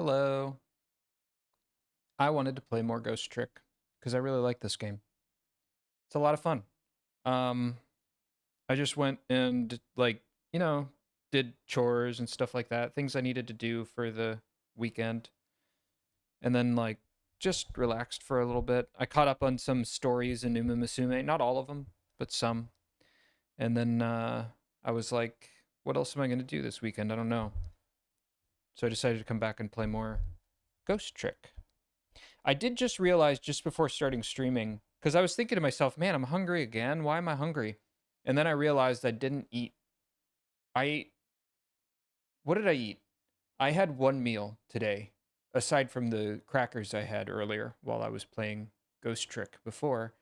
Hello. I wanted to play more Ghost Trick because I really like this game. It's a lot of fun. Um, I just went and did chores and stuff like that, things I needed to do for the weekend, and then just relaxed for a little bit. I caught up on some stories in Uma Musume, not all of them, but some. And then I was like, what else am I going to do this weekend? I don't know. So I decided to come back and play more Ghost Trick. I did just realize just before starting streaming, because I was thinking to myself, man, I'm hungry again. Why am I hungry? And then I realized I didn't eat. I ate. What did I eat? I had one meal today, aside from the crackers I had earlier while I was playing Ghost Trick before.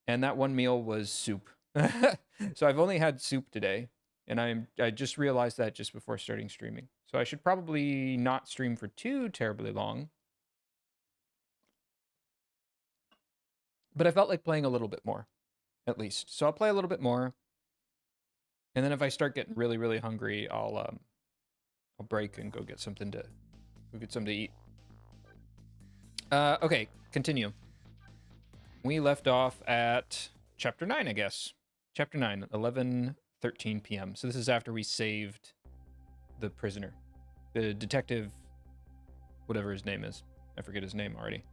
And that one meal was soup. So I've only had soup today. And I just realized that just before starting streaming. So I should probably not stream for too terribly long. But I felt like playing a little bit more, at least. So I'll play a little bit more, and then if I start getting really, really hungry, I'll break and go get something to eat. Okay, continue. We left off at chapter 9, I guess. Chapter 9, 11:13 p.m. So this is after we saved the prisoner, the detective, whatever his name is. I forget his name already.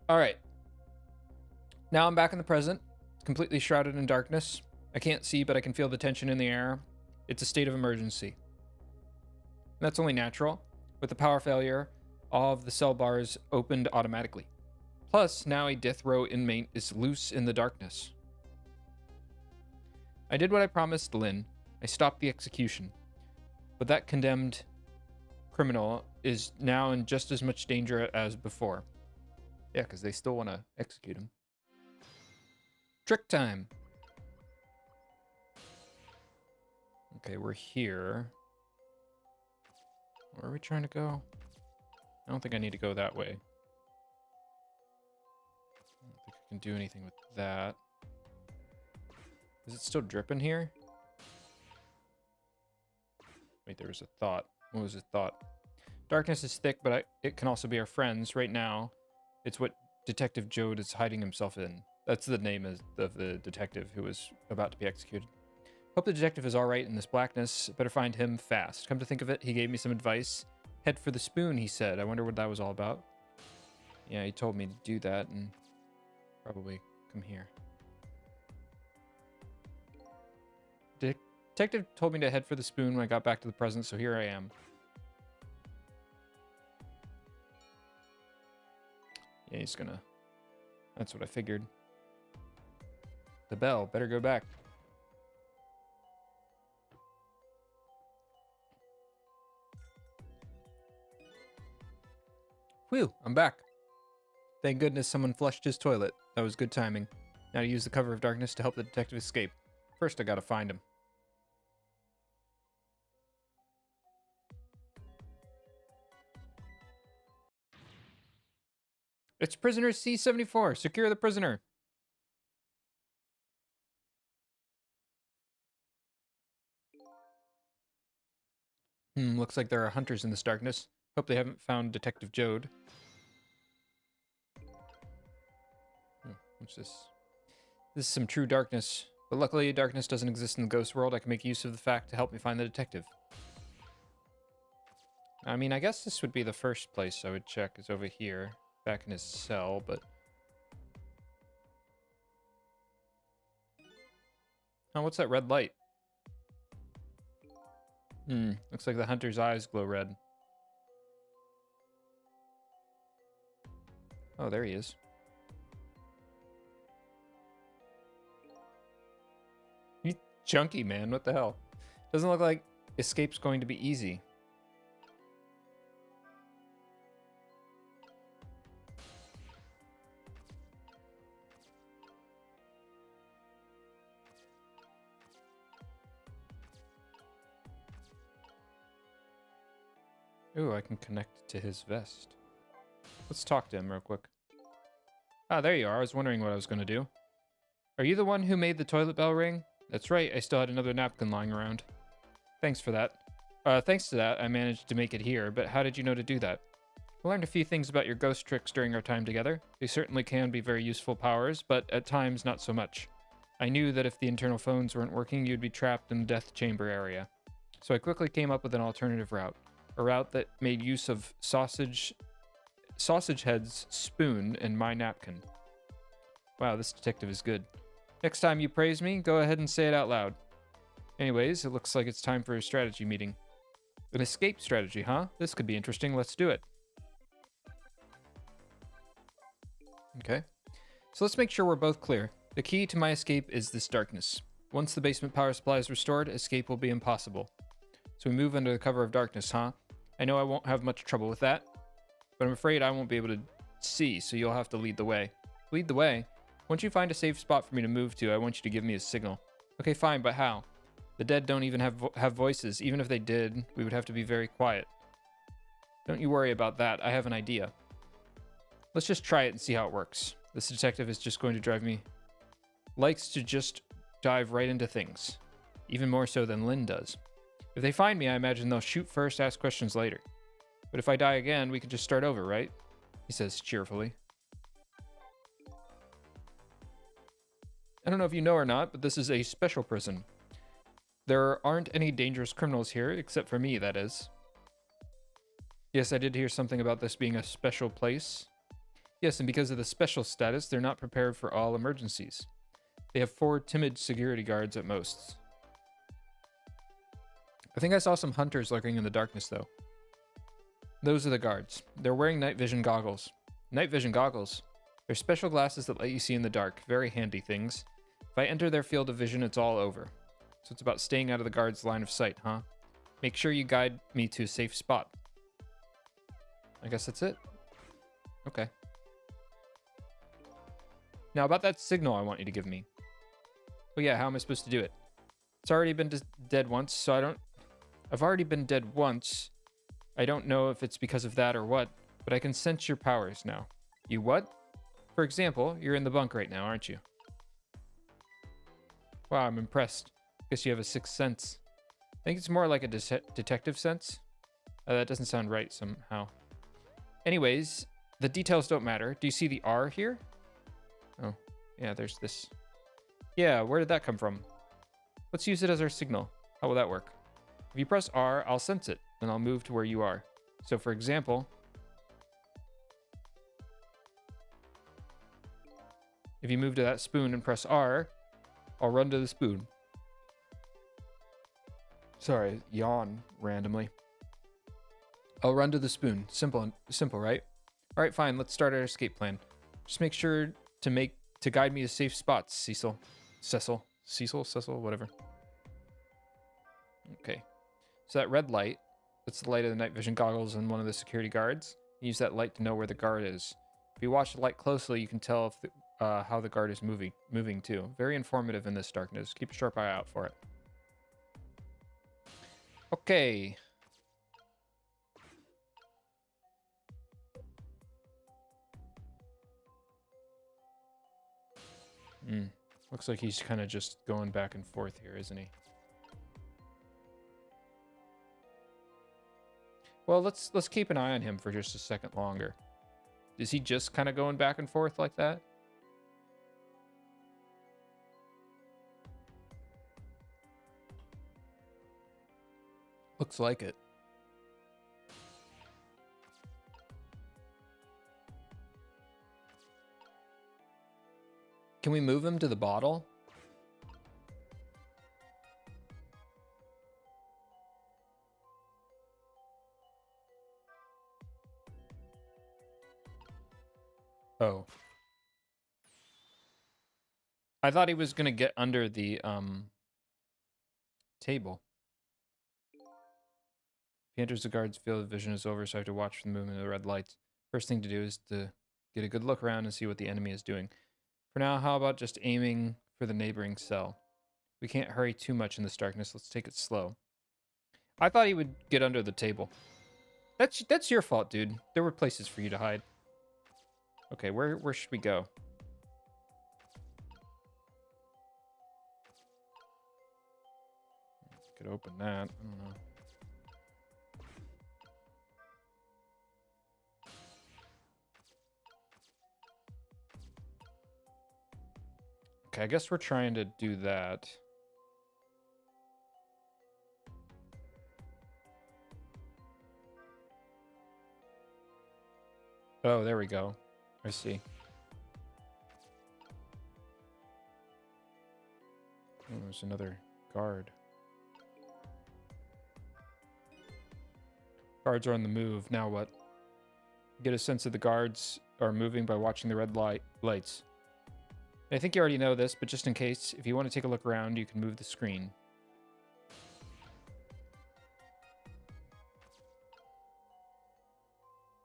All right. Now I'm back in the present, completely shrouded in darkness. I can't see, but I can feel the tension in the air. It's a state of emergency. That's only natural. With the power failure, all of the cell bars opened automatically. Plus, now a death row inmate is loose in the darkness. I did what I promised Lynn. I stopped the execution. But that condemned criminal is now in just as much danger as before. Yeah, because they still want to execute him. Trick time. Okay, we're here. Where are we trying to go? I don't think I need to go that way. I don't think I can do anything with that. Is it still dripping here? Wait, there was a thought. What was the thought? Darkness is thick, but it can also be our friends. Right now, it's what Detective Jode is hiding himself in. That's the name of the detective who was about to be executed. Hope the detective is all right in this blackness. Better find him fast. Come to think of it, he gave me some advice. Head for the spoon, he said. I wonder what that was all about. Yeah, he told me to do that and probably come here. Detective told me to head for the spoon when I got back to the present, so here I am. Yeah, he's gonna... That's what I figured. The bell. Better go back. Whew, I'm back. Thank goodness someone flushed his toilet. That was good timing. Now to use the cover of darkness to help the detective escape. First, I gotta find him. It's prisoner C-74. Secure the prisoner. Looks like there are hunters in this darkness. Hope they haven't found Detective Jode. What's this? This is some true darkness. But luckily, darkness doesn't exist in the ghost world. I can make use of the fact to help me find the detective. I mean, I guess this would be the first place I would check is over here. Back in his cell, but... Oh, what's that red light? Looks like the hunter's eyes glow red. Oh, there he is. He's chunky, man. What the hell? Doesn't look like escape's going to be easy. Ooh, I can connect to his vest. Let's talk to him real quick. Ah, there you are. I was wondering what I was going to do. Are you the one who made the toilet bell ring? That's right. I still had another napkin lying around. Thanks for that. Thanks to that, I managed to make it here, but how did you know to do that? I learned a few things about your ghost tricks during our time together. They certainly can be very useful powers, but at times not so much. I knew that if the internal phones weren't working, you'd be trapped in the death chamber area. So I quickly came up with an alternative route. A route that made use of sausage head's spoon and my napkin. Wow, this detective is good. Next time you praise me, go ahead and say it out loud. Anyways, it looks like it's time for a strategy meeting. An escape strategy, huh? This could be interesting. Let's do it. Okay. So let's make sure we're both clear. The key to my escape is this darkness. Once the basement power supply is restored, escape will be impossible. So we move under the cover of darkness, huh? I know I won't have much trouble with that, but I'm afraid I won't be able to see, so you'll have to lead the way. Lead the way? Once you find a safe spot for me to move to, I want you to give me a signal. Okay, fine, but how? The dead don't even have voices. Even if they did, we would have to be very quiet. Don't you worry about that. I have an idea. Let's just try it and see how it works. This detective is just going to drive me... Likes to just dive right into things. Even more so than Lynn does. If they find me, I imagine they'll shoot first, ask questions later. But if I die again, we can just start over, right? He says cheerfully. I don't know if you know or not, but this is a special prison. There aren't any dangerous criminals here, except for me, that is. Yes, I did hear something about this being a special place. Yes, and because of the special status, they're not prepared for all emergencies. They have 4 timid security guards at most. I think I saw some hunters lurking in the darkness, though. Those are the guards. They're wearing night vision goggles. Night vision goggles? They're special glasses that let you see in the dark. Very handy things. If I enter their field of vision, it's all over. So it's about staying out of the guard's line of sight, huh? Make sure you guide me to a safe spot. I guess that's it. Okay. Now about that signal I want you to give me. Oh yeah, how am I supposed to do it? It's already been dead once, so I've already been dead once. I don't know if it's because of that or what, but I can sense your powers now. You what? For example, you're in the bunk right now, aren't you? Wow, I'm impressed. Guess you have a sixth sense. I think it's more like a detective sense. That doesn't sound right somehow. Anyways, the details don't matter. Do you see the R here? Oh, yeah, there's this. Yeah, where did that come from? Let's use it as our signal. How will that work? If you press R, I'll sense it, and I'll move to where you are. So for example, if you move to that spoon and press R, I'll run to the spoon. Sorry, yawn randomly. I'll run to the spoon. Simple, right? All right, fine. Let's start our escape plan. Just make sure to guide me to safe spots, Cecil, whatever. Okay. So that red light, that's the light of the night vision goggles and one of the security guards. Use that light to know where the guard is. If you watch the light closely, you can tell if how the guard is moving too. Very informative in this darkness. Keep a sharp eye out for it. Okay. Looks like he's kind of just going back and forth here, isn't he? Well, let's keep an eye on him for just a second longer. Is he just kind of going back and forth like that? Looks like it. Can we move him to the bottle? Oh. I thought he was going to get under the table. If he enters the guard's field of vision is over, so I have to watch for the movement of the red lights. First thing to do is to get a good look around and see what the enemy is doing. For now, how about just aiming for the neighboring cell? We can't hurry too much in this darkness. Let's take it slow. I thought he would get under the table. That's your fault, dude. There were places for you to hide. Okay, where should we go? Could open that. I don't know. Okay, I guess we're trying to do that. Oh, there we go. I see. Oh, there's another guard. Guards are on the move. Now what? Get a sense of the guards are moving by watching the red lights. I think you already know this, but just in case, if you want to take a look around, you can move the screen.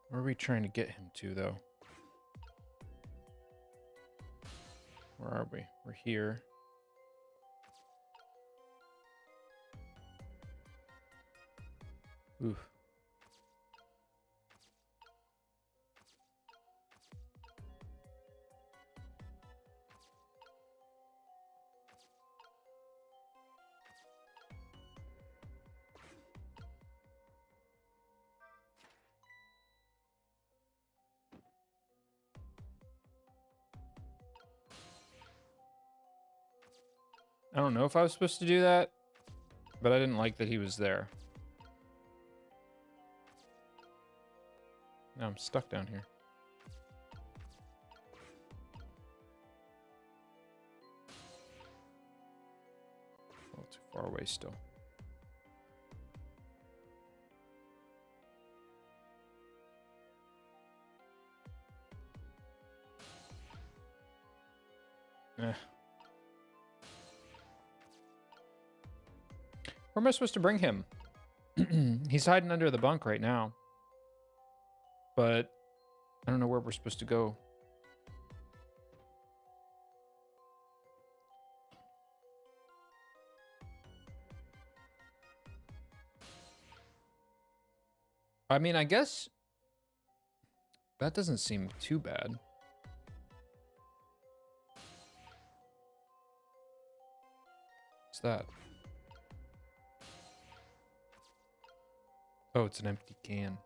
Where are we trying to get him to, though? Where are we? We're here. Oof. I don't know if I was supposed to do that, but I didn't like that he was there. Now I'm stuck down here. A little too far away still. Eh. Where am I supposed to bring him? He's hiding under the bunk right now. But I don't know where we're supposed to go. I mean, I guess that doesn't seem too bad. What's that? Oh, it's an empty can.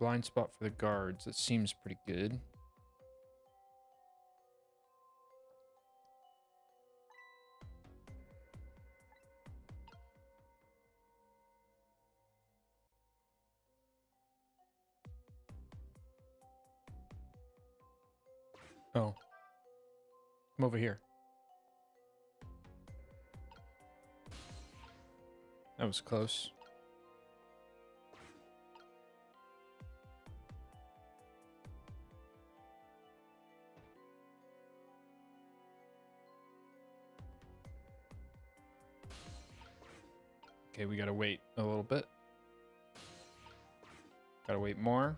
Blind spot for the guards. That seems pretty good. Oh. Come over here. That was close. Okay, we gotta wait a little bit. Gotta wait more.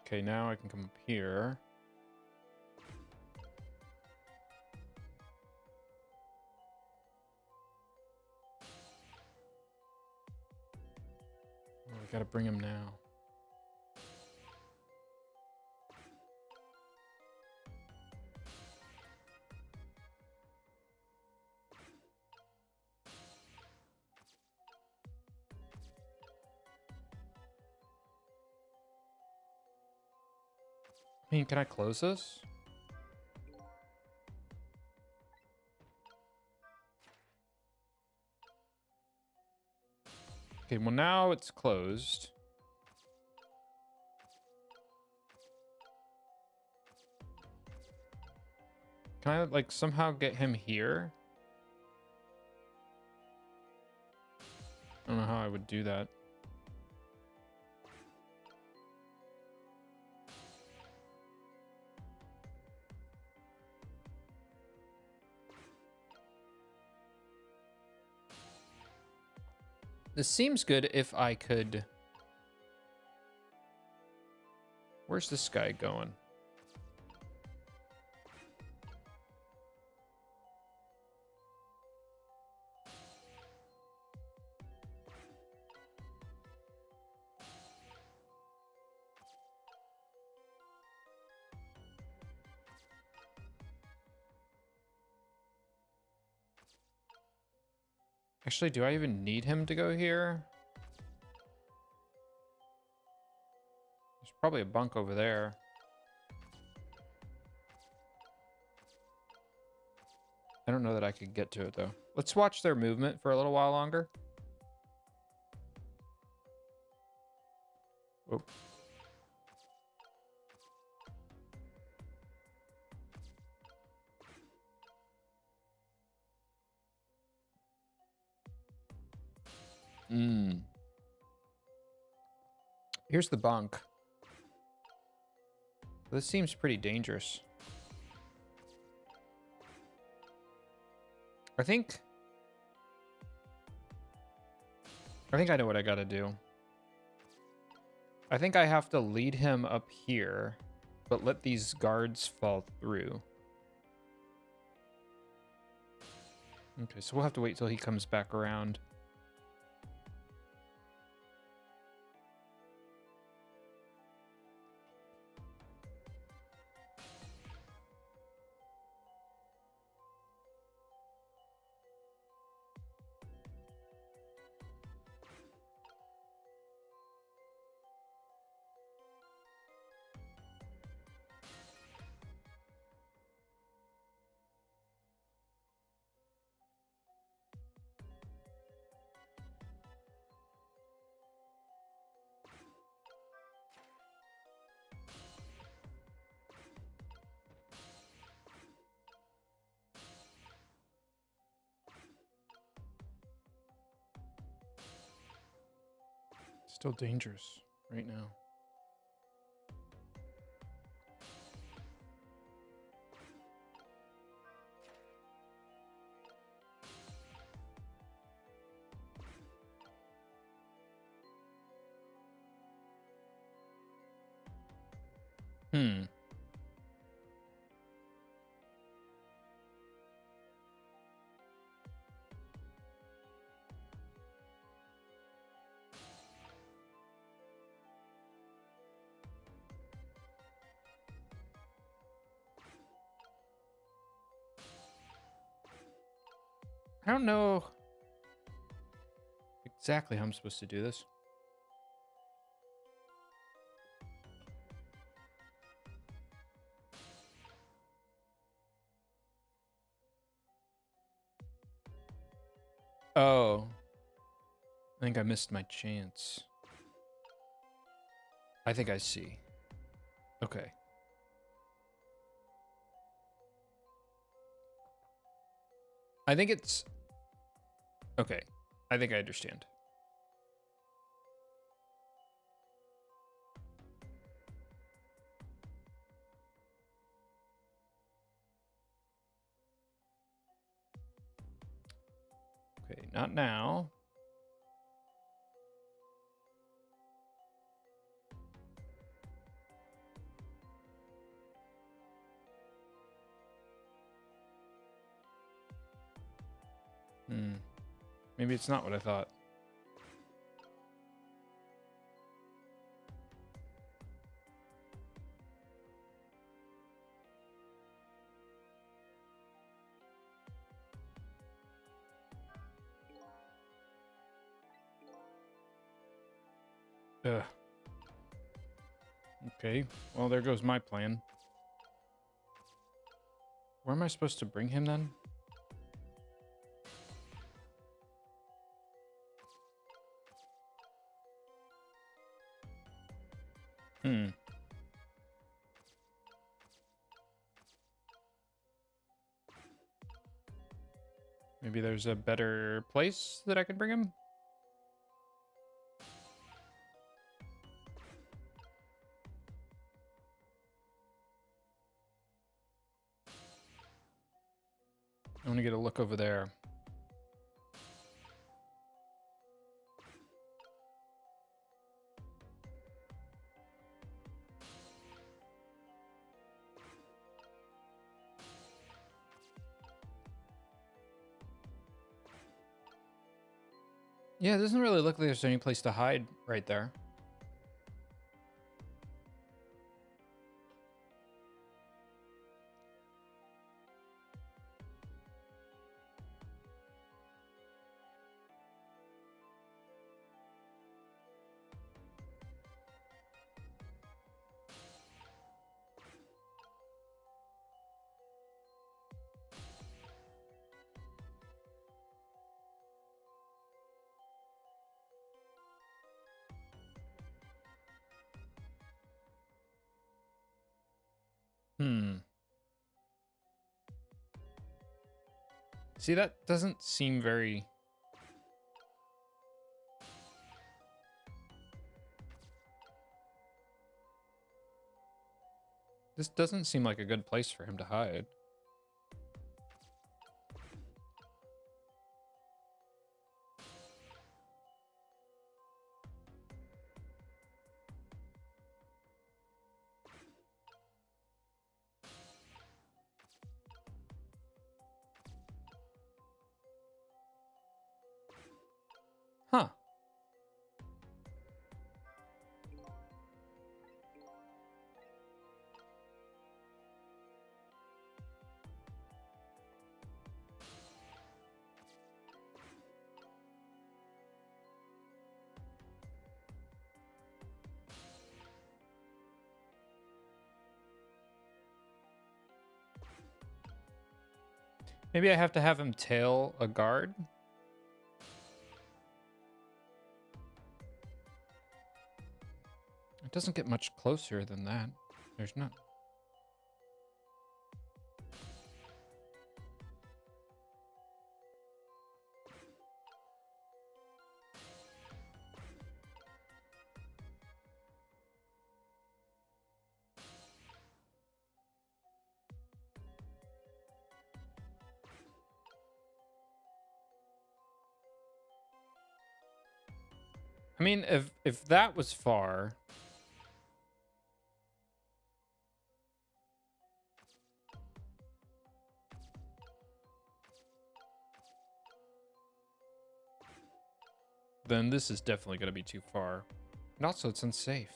Okay, now I can come up here. Oh, we gotta bring him now. I mean, can I close this? Okay, well now it's closed. Can I, like, somehow get him here? I don't know how I would do that. This seems good if I could... Where's this guy going? Actually, do I even need him to go here? There's probably a bunk over there. I don't know that I could get to it, though. Let's watch their movement for a little while longer. Oh. Here's the bunk. This seems pretty dangerous. I think I know what I gotta do. I think I have to lead him up here, but let these guards fall through. Okay, so we'll have to wait till he comes back around. Still dangerous right now. I don't know exactly how I'm supposed to do this. Oh. I think I missed my chance. I think I see. Okay. I think it's... Okay. I think I understand. Okay, not now. Maybe it's not what I thought. Ugh. Okay, well, there goes my plan. Where am I supposed to bring him then? Maybe there's a better place that I could bring him? I want to get a look over there. Yeah, it doesn't really look like there's any place to hide right there. See, that doesn't seem very... This doesn't seem like a good place for him to hide. Huh. Maybe I have to have him tail a guard? It doesn't get much closer than that. There's not... I mean, if that was far... then this is definitely going to be too far. And also, it's unsafe.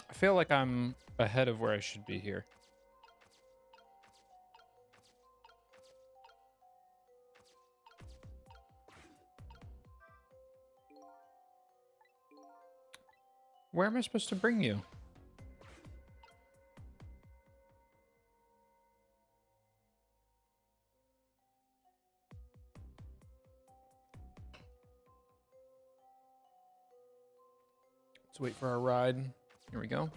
I feel like I'm ahead of where I should be here. Where am I supposed to bring you? Let's wait for our ride. Here we go.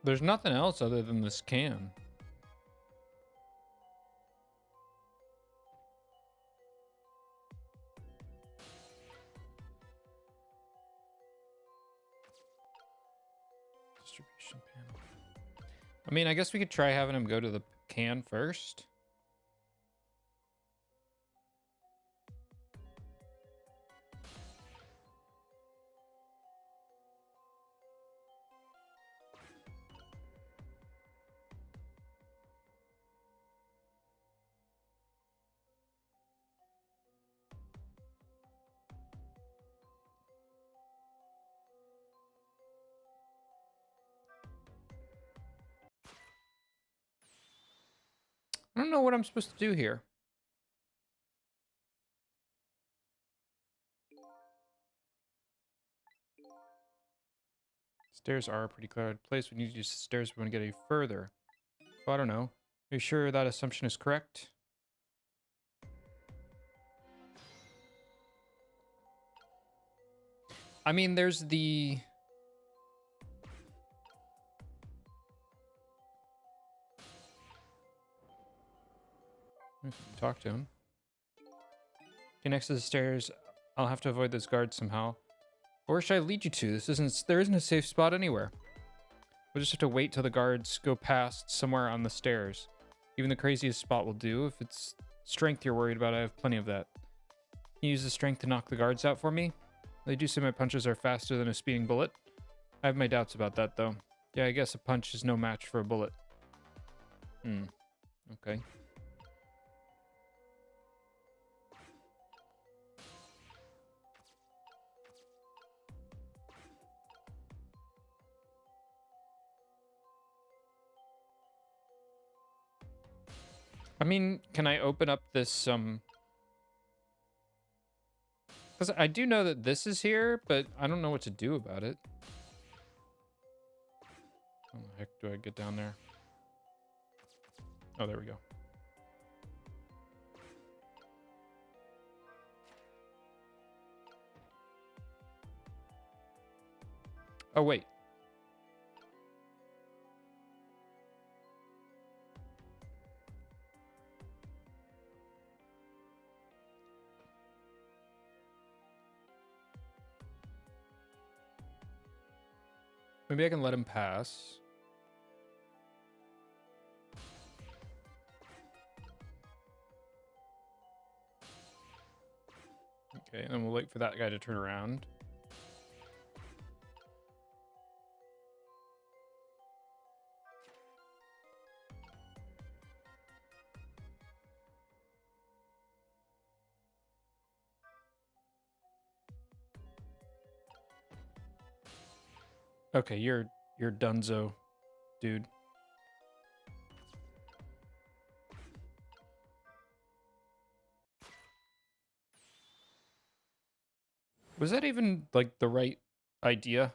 There's nothing else other than this can. Distribution panel. I mean, I guess we could try having him go to the can first. I don't know what I'm supposed to do here. Stairs are a pretty crowded place. We need to use the stairs if we want to get any further. Oh, I don't know. Are you sure that assumption is correct? I mean, there's the... Talk to him. Okay, next to the stairs. I'll have to avoid those guards somehow. Where should I lead you to? There isn't a safe spot anywhere. We'll just have to wait till the guards go past somewhere on the stairs. Even the craziest spot will do. If it's strength you're worried about, I have plenty of that. Can you use the strength to knock the guards out for me? They do say my punches are faster than a speeding bullet. I have my doubts about that, though. Yeah, I guess a punch is no match for a bullet. Okay. I mean, can I open up this, because I do know that this is here, but I don't know what to do about it. How the heck do I get down there? Oh, there we go. Oh, wait. Maybe I can let him pass. Okay, and then we'll wait for that guy to turn around. Okay, you're dunzo, dude. Was that even, like, the right idea?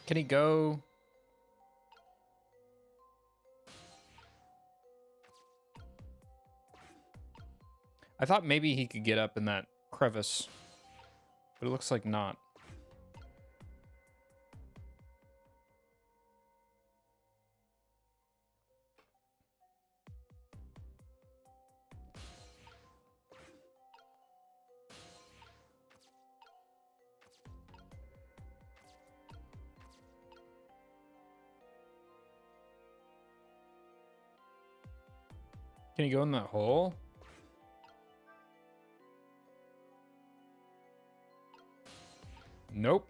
Can he go? I thought maybe he could get up in that crevice, but it looks like not. Can he go in that hole? Nope.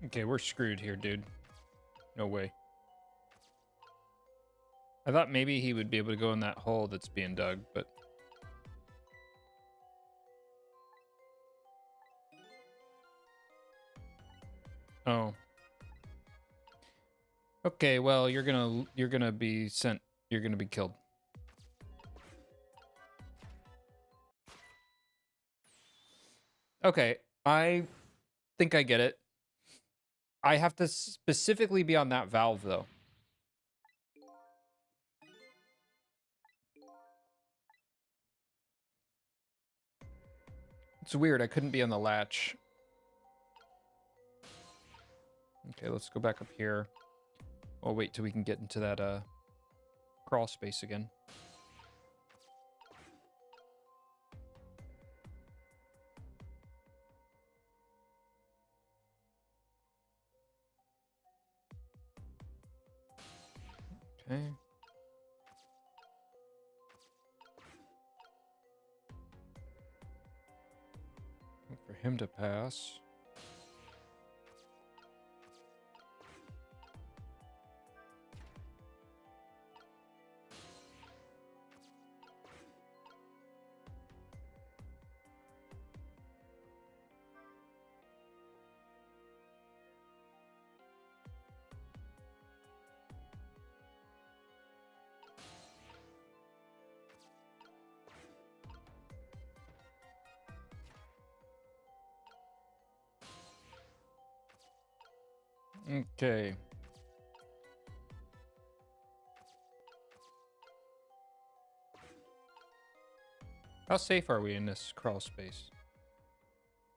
Okay, we're screwed here, dude. No way. I thought maybe he would be able to go in that hole that's being dug, but... Oh. Okay, well, you're gonna be sent. You're gonna be killed. Okay, I think I get it. I have to specifically be on that valve, though. It's weird, I couldn't be on the latch. Okay, let's go back up here. I'll wait till we can get into that, crawl space again. Okay. Wait for him to pass. Okay. How safe are we in this crawl space?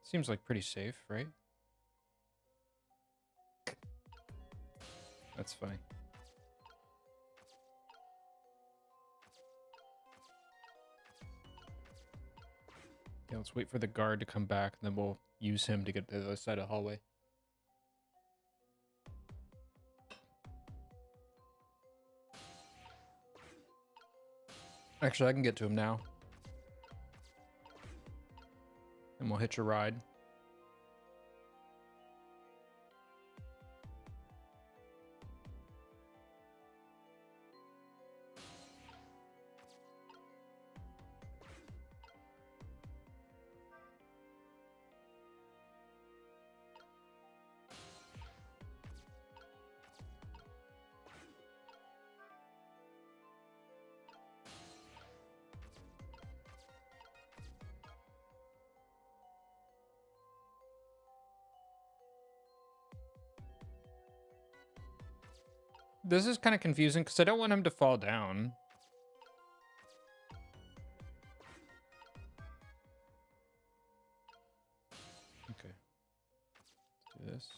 Seems like pretty safe, right? That's funny. Yeah, let's wait for the guard to come back, and then we'll use him to get to the other side of the hallway. Actually, I can get to him now. And we'll hitch a ride. This is kind of confusing because I don't want him to fall down. Okay. Let's do this.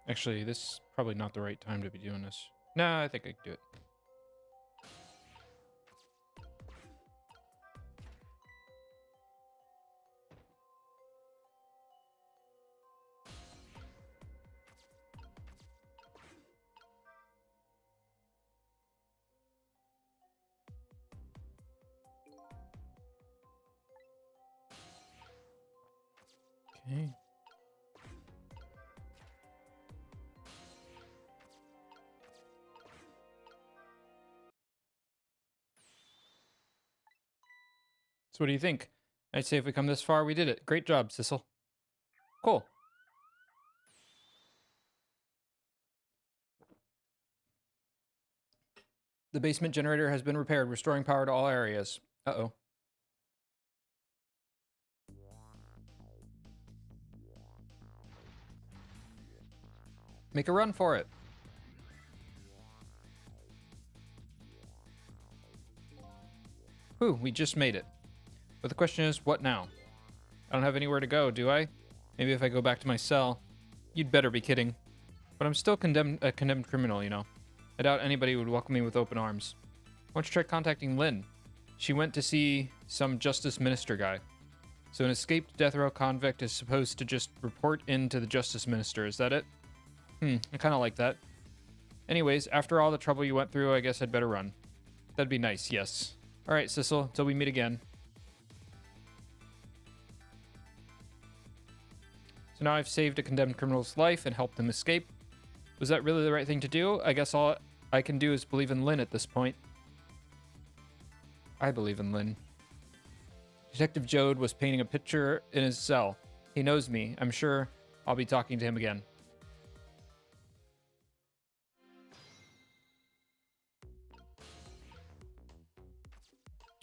Actually, this is probably not the right time to be doing this. Nah, I think I can do it. Okay. So what do you think? I'd say if we come this far, we did it. Great job, Sissel. Cool. The basement generator has been repaired, restoring power to all areas. Uh-oh. Make a run for it. Whew, we just made it. But the question is, what now? I don't have anywhere to go, do I? Maybe if I go back to my cell. You'd better be kidding. But I'm still a condemned criminal, you know. I doubt anybody would welcome me with open arms. Why don't you try contacting Lynn? She went to see some justice minister guy. So an escaped death row convict is supposed to just report in to the justice minister, is that it? I kind of like that. Anyways, after all the trouble you went through, I guess I'd better run. That'd be nice, yes. Alright, Sissel, till we meet again. So now I've saved a condemned criminal's life and helped him escape. Was that really the right thing to do? I guess all I can do is believe in Lynn at this point. I believe in Lynn. Detective Jode was painting a picture in his cell. He knows me. I'm sure I'll be talking to him again.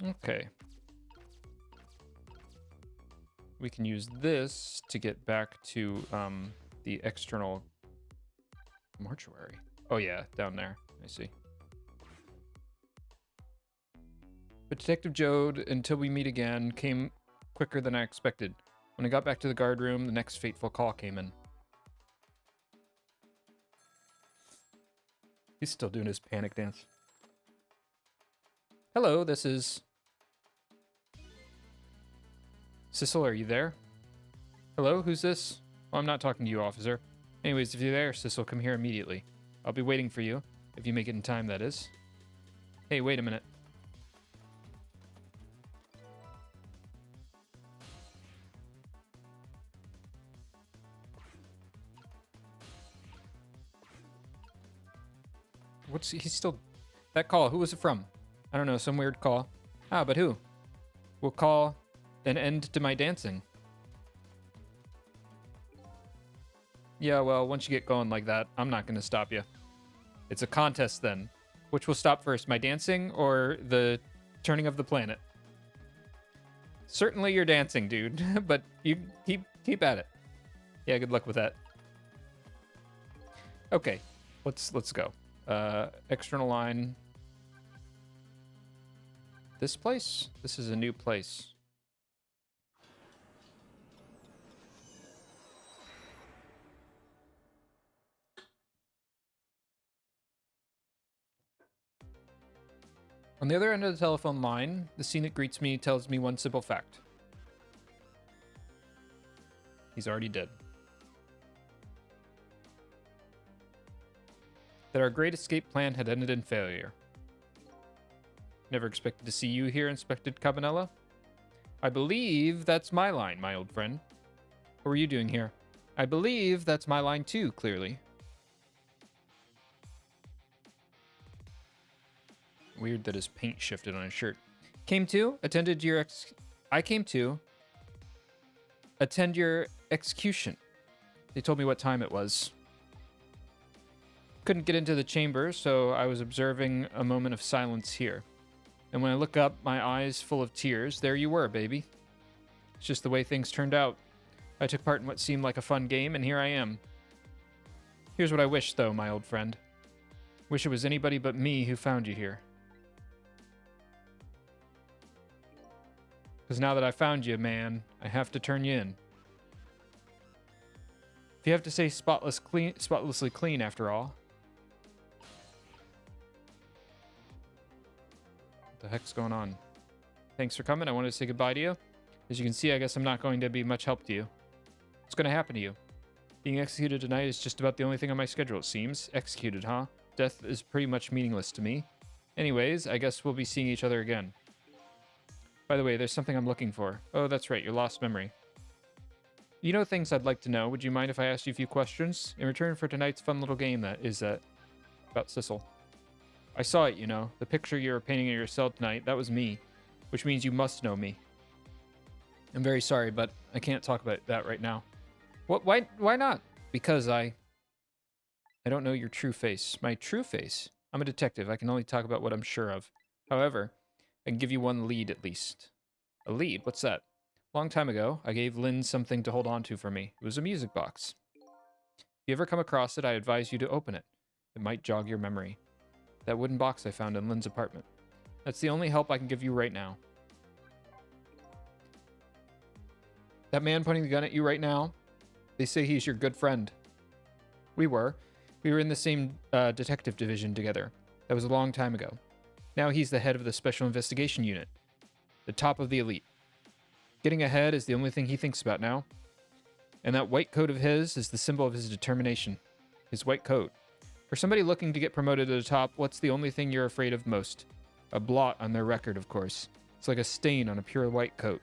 Okay. We can use this to get back to the external mortuary. Oh yeah, down there. I see. But Detective Jode, until we meet again, came quicker than I expected. When I got back to the guard room, the next fateful call came in. He's still doing his panic dance. Hello, this is... Sissel, are you there? Hello, who's this? Well, I'm not talking to you, officer. Anyways, if you're there, Sissel, come here immediately. I'll be waiting for you. If you make it in time, that is. Hey, wait a minute. He's still... That call, who was it from? I don't know, some weird call. Ah, but who? We'll call an end to my dancing. Yeah, well, once you get going like that, I'm not going to stop you. It's a contest then. Which will stop first, my dancing or the turning of the planet? Certainly you're dancing, dude. But you keep at it. Yeah, good luck with that. Okay, let's go. External line. This place? This is a new place. On the other end of the telephone line, the scene that greets me tells me one simple fact. He's already dead. That our great escape plan had ended in failure. Never expected to see you here, Inspector Cabanella. I believe that's my line, my old friend. What were you doing here? I believe that's my line too, clearly. Weird that his paint shifted on his shirt. I came to attend your execution. They told me what time it was. Couldn't get into the chamber, so I was observing a moment of silence here. And when I look up, my eyes full of tears, there you were, baby. It's just the way things turned out. I took part in what seemed like a fun game, and here I am. Here's what I wish, though, my old friend. Wish it was anybody but me who found you here. Because now that I found you, man, I have to turn you in. If you have to say spotlessly clean, after all. What the heck's going on? Thanks for coming. I wanted to say goodbye to you. As you can see, I guess I'm not going to be much help to you. What's going to happen to you? Being executed tonight is just about the only thing on my schedule, it seems. Executed, huh? Death is pretty much meaningless to me. Anyways, I guess we'll be seeing each other again. By the way, there's something I'm looking for. Oh, that's right, your lost memory. You know things I'd like to know. Would you mind if I asked you a few questions? In return for tonight's fun little game that is about Sissel. I saw it, you know. The picture you were painting of your cell tonight, that was me. Which means you must know me. I'm very sorry, but I can't talk about that right now. What? Why not? Because I don't know your true face. My true face? I'm a detective. I can only talk about what I'm sure of. However, I can give you one lead at least. A lead? What's that? Long time ago, I gave Lynn something to hold on to for me. It was a music box. If you ever come across it, I advise you to open it. It might jog your memory. That wooden box I found in Lynn's apartment. That's the only help I can give you right now. That man pointing the gun at you right now, they say he's your good friend. We were. We were in the same detective division together. That was a long time ago. Now he's the head of the Special Investigation Unit. The top of the elite. Getting ahead is the only thing he thinks about now. And that white coat of his is the symbol of his determination. His white coat. For somebody looking to get promoted to the top, what's the only thing you're afraid of most? A blot on their record, of course. It's like a stain on a pure white coat.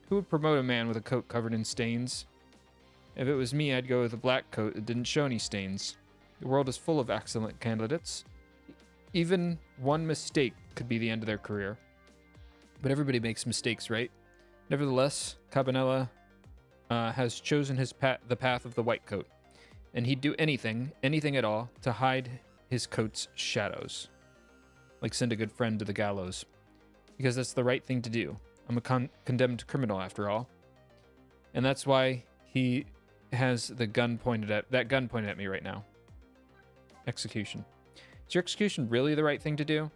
Who would promote a man with a coat covered in stains? If it was me, I'd go with a black coat that didn't show any stains. The world is full of excellent candidates. Even one mistake could be the end of their career. But everybody makes mistakes, right? Nevertheless, Cabanella has chosen the path of the white coat. And he'd do anything at all, to hide his coat's shadows. Like send a good friend to the gallows. Because that's the right thing to do. I'm a condemned criminal, after all. And that's why he has that gun pointed at me right now. Execution. Is your execution really the right thing to do?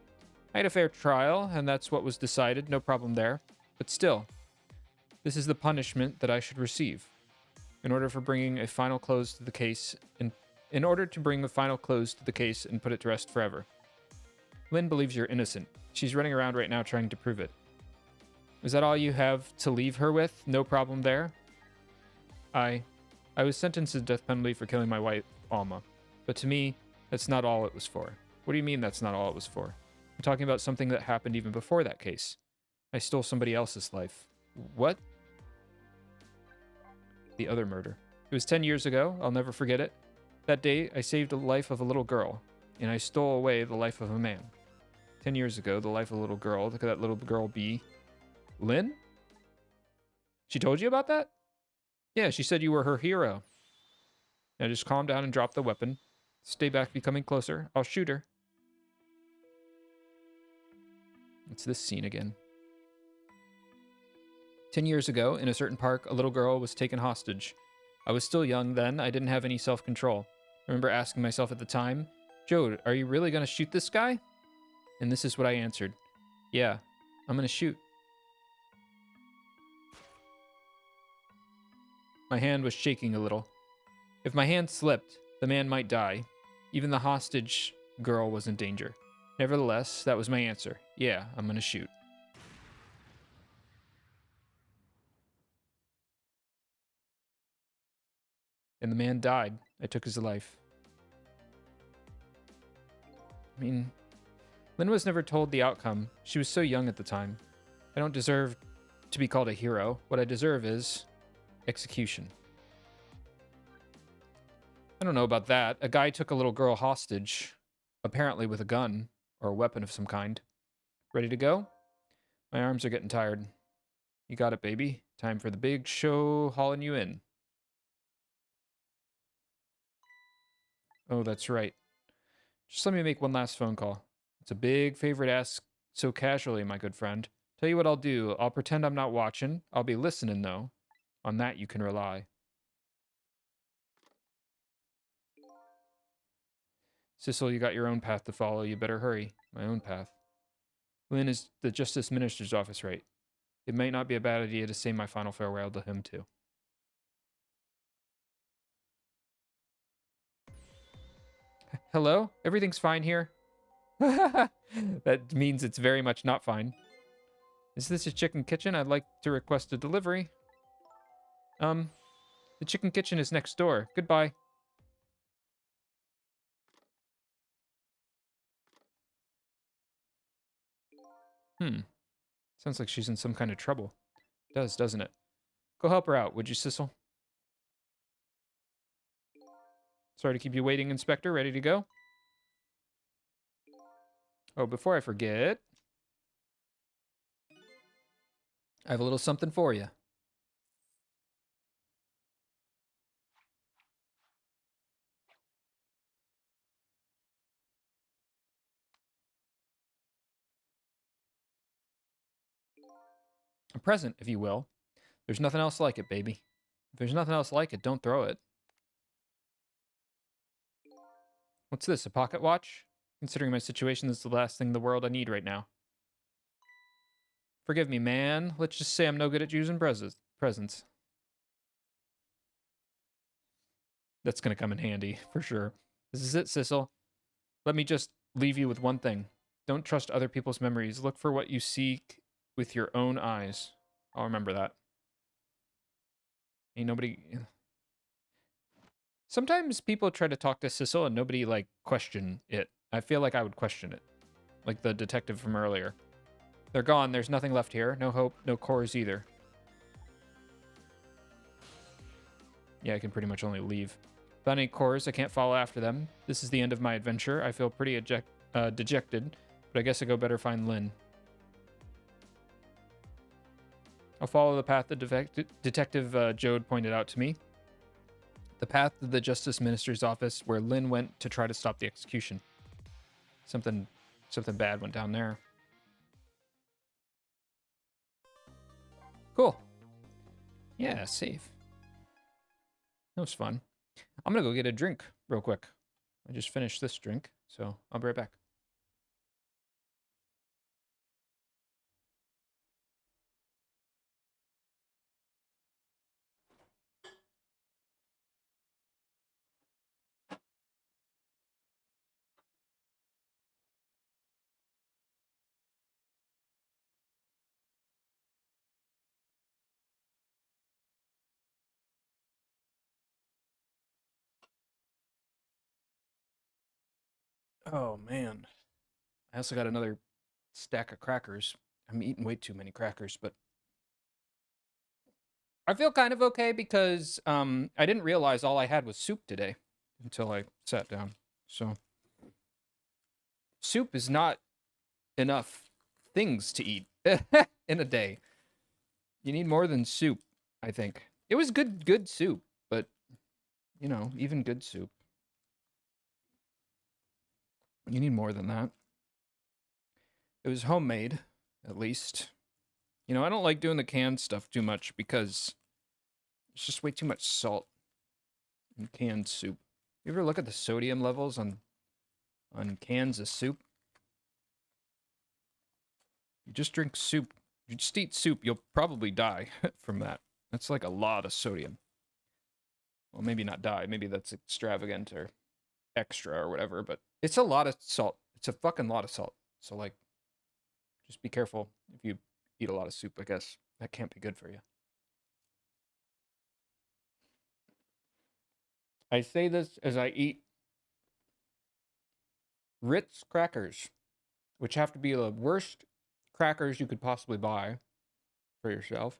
I had a fair trial, and that's what was decided. No problem there. But still, this is the punishment that I should receive. In order to bring a final close to the case and put it to rest forever. Lynn believes you're innocent. She's running around right now trying to prove it. Is that all you have to leave her with? No problem there? I was sentenced to the death penalty for killing my wife, Alma. But to me, that's not all it was for. What do you mean that's not all it was for? I'm talking about something that happened even before that case. I stole somebody else's life. What? The other murder. It was 10 years ago. I'll never forget it. That day, I saved the life of a little girl, and I stole away the life of a man. 10 years ago, the life of a little girl. Look at that little girl be. Lynn? She told you about that? Yeah, she said you were her hero. Now just calm down and drop the weapon. Stay back, becoming closer. I'll shoot her. It's this scene again. 10 years ago, in a certain park, a little girl was taken hostage. I was still young then, I didn't have any self-control. I remember asking myself at the time, Joe, are you really going to shoot this guy? And this is what I answered. Yeah, I'm going to shoot. My hand was shaking a little. If my hand slipped, the man might die. Even the hostage girl was in danger. Nevertheless, that was my answer. Yeah, I'm going to shoot. And the man died. I took his life. I mean, Lynn was never told the outcome. She was so young at the time. I don't deserve to be called a hero. What I deserve is execution. I don't know about that. A guy took a little girl hostage, apparently with a gun or a weapon of some kind. Ready to go? My arms are getting tired. You got it, baby. Time for the big show hauling you in. Oh, that's right. Just let me make one last phone call. It's a big favor to ask so casually, my good friend. Tell you what I'll do. I'll pretend I'm not watching. I'll be listening, though. On that, you can rely. Sissel, you got your own path to follow. You better hurry. My own path. Lynn is the Justice Minister's office, right? It might not be a bad idea to say my final farewell to him, too. Hello? Everything's fine here? That means it's very much not fine. Is this a chicken kitchen? I'd like to request a delivery. The chicken kitchen is next door. Goodbye. Sounds like she's in some kind of trouble. It does, doesn't it? Go help her out, would you, Sissel? Sorry to keep you waiting, Inspector. Ready to go? Oh, before I forget, I have a little something for you. A present, if you will. There's nothing else like it, baby. If there's nothing else like it, don't throw it. What's this, a pocket watch? Considering my situation, this is the last thing in the world I need right now. Forgive me, man. Let's just say I'm no good at using presents. That's gonna come in handy, for sure. This is it, Sissel. Let me just leave you with one thing. Don't trust other people's memories. Look for what you seek with your own eyes. I'll remember that. Ain't nobody... Sometimes people try to talk to Sissel and nobody, like, question it. I feel like I would question it. Like the detective from earlier. They're gone. There's nothing left here. No hope. No cores either. Yeah, I can pretty much only leave. Without any cores, I can't follow after them. This is the end of my adventure. I feel pretty dejected, but I guess I go better find Lynn. I'll follow the path that Detective Jode pointed out to me. The path to the Justice Minister's office where Lynn went to try to stop the execution. Something bad went down there. Cool. Yeah, safe. That was fun. I'm gonna go get a drink real quick. I just finished this drink, so I'll be right back. Oh, man. I also got another stack of crackers. I'm eating way too many crackers, but I feel kind of okay because I didn't realize all I had was soup today until I sat down. So soup is not enough things to eat in a day. You need more than soup, I think. It was good soup, but you know, even good soup. You need more than that. It was homemade, at least. You know, I don't like doing the canned stuff too much because it's just way too much salt in canned soup. You ever look at the sodium levels on cans of soup? You just drink soup. You just eat soup, you'll probably die from that. That's like a lot of sodium. Well, maybe not die. Maybe that's extravagant or extra or whatever, but it's a lot of salt. It's a fucking lot of salt. So, like, just be careful if you eat a lot of soup, I guess. That can't be good for you. I say this as I eat Ritz crackers, which have to be the worst crackers you could possibly buy for yourself.